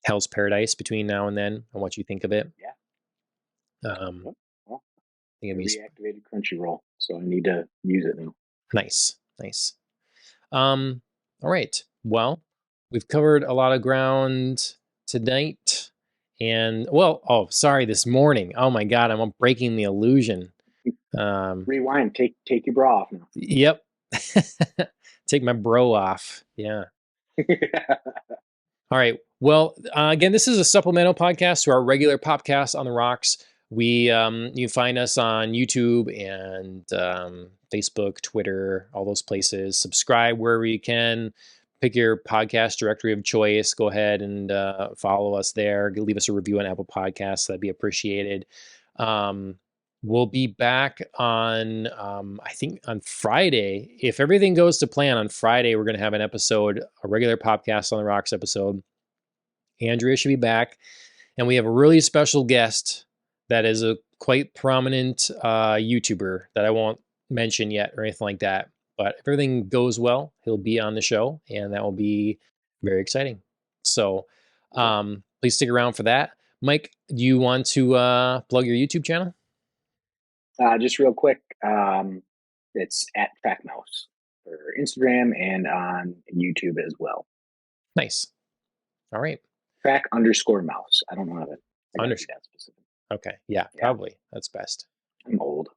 [SPEAKER 1] Hell's Paradise between now and then and what you think of it.
[SPEAKER 2] Yeah.
[SPEAKER 1] Um,
[SPEAKER 2] Yep. Well,
[SPEAKER 1] I think
[SPEAKER 2] I
[SPEAKER 1] it'd be
[SPEAKER 2] reactivated Crunchyroll, so I need to use it now.
[SPEAKER 1] nice, nice. All right. Well, we've covered a lot of ground tonight. And well, oh, sorry, this morning. Oh my God, I'm breaking the illusion.
[SPEAKER 2] Rewind. Take your bra off now.
[SPEAKER 1] Yep. Take my bro off. Yeah. All right. Well, again, this is a supplemental podcast to our regular Popcast on the Rocks. You find us on YouTube and Facebook, Twitter, all those places. Subscribe wherever you can. Pick your podcast directory of choice. Go ahead and follow us there. Leave us a review on Apple Podcasts. That'd be appreciated. Um, we'll be back on, I think, on Friday. If everything goes to plan, on Friday, we're going to have an episode, a regular Popcast on the Rocks episode. Andrea should be back. And we have a really special guest that is a quite prominent YouTuber that I won't mention yet or anything like that. But if everything goes well, he'll be on the show, and that will be very exciting. So please stick around for that. Mike, do you want to plug your YouTube channel?
[SPEAKER 2] Just real quick, it's at TrackMouse for Instagram and on YouTube as well.
[SPEAKER 1] Nice. All right.
[SPEAKER 2] Track_mouse. I don't know how to be that specific.
[SPEAKER 1] Okay. Yeah, probably. That's best.
[SPEAKER 2] I'm old.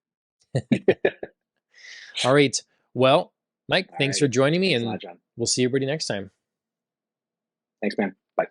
[SPEAKER 1] All right. Well, Mike, thanks for joining me,
[SPEAKER 2] Thanks
[SPEAKER 1] and
[SPEAKER 2] a lot, John.
[SPEAKER 1] We'll see everybody next time.
[SPEAKER 2] Thanks, man. Bye.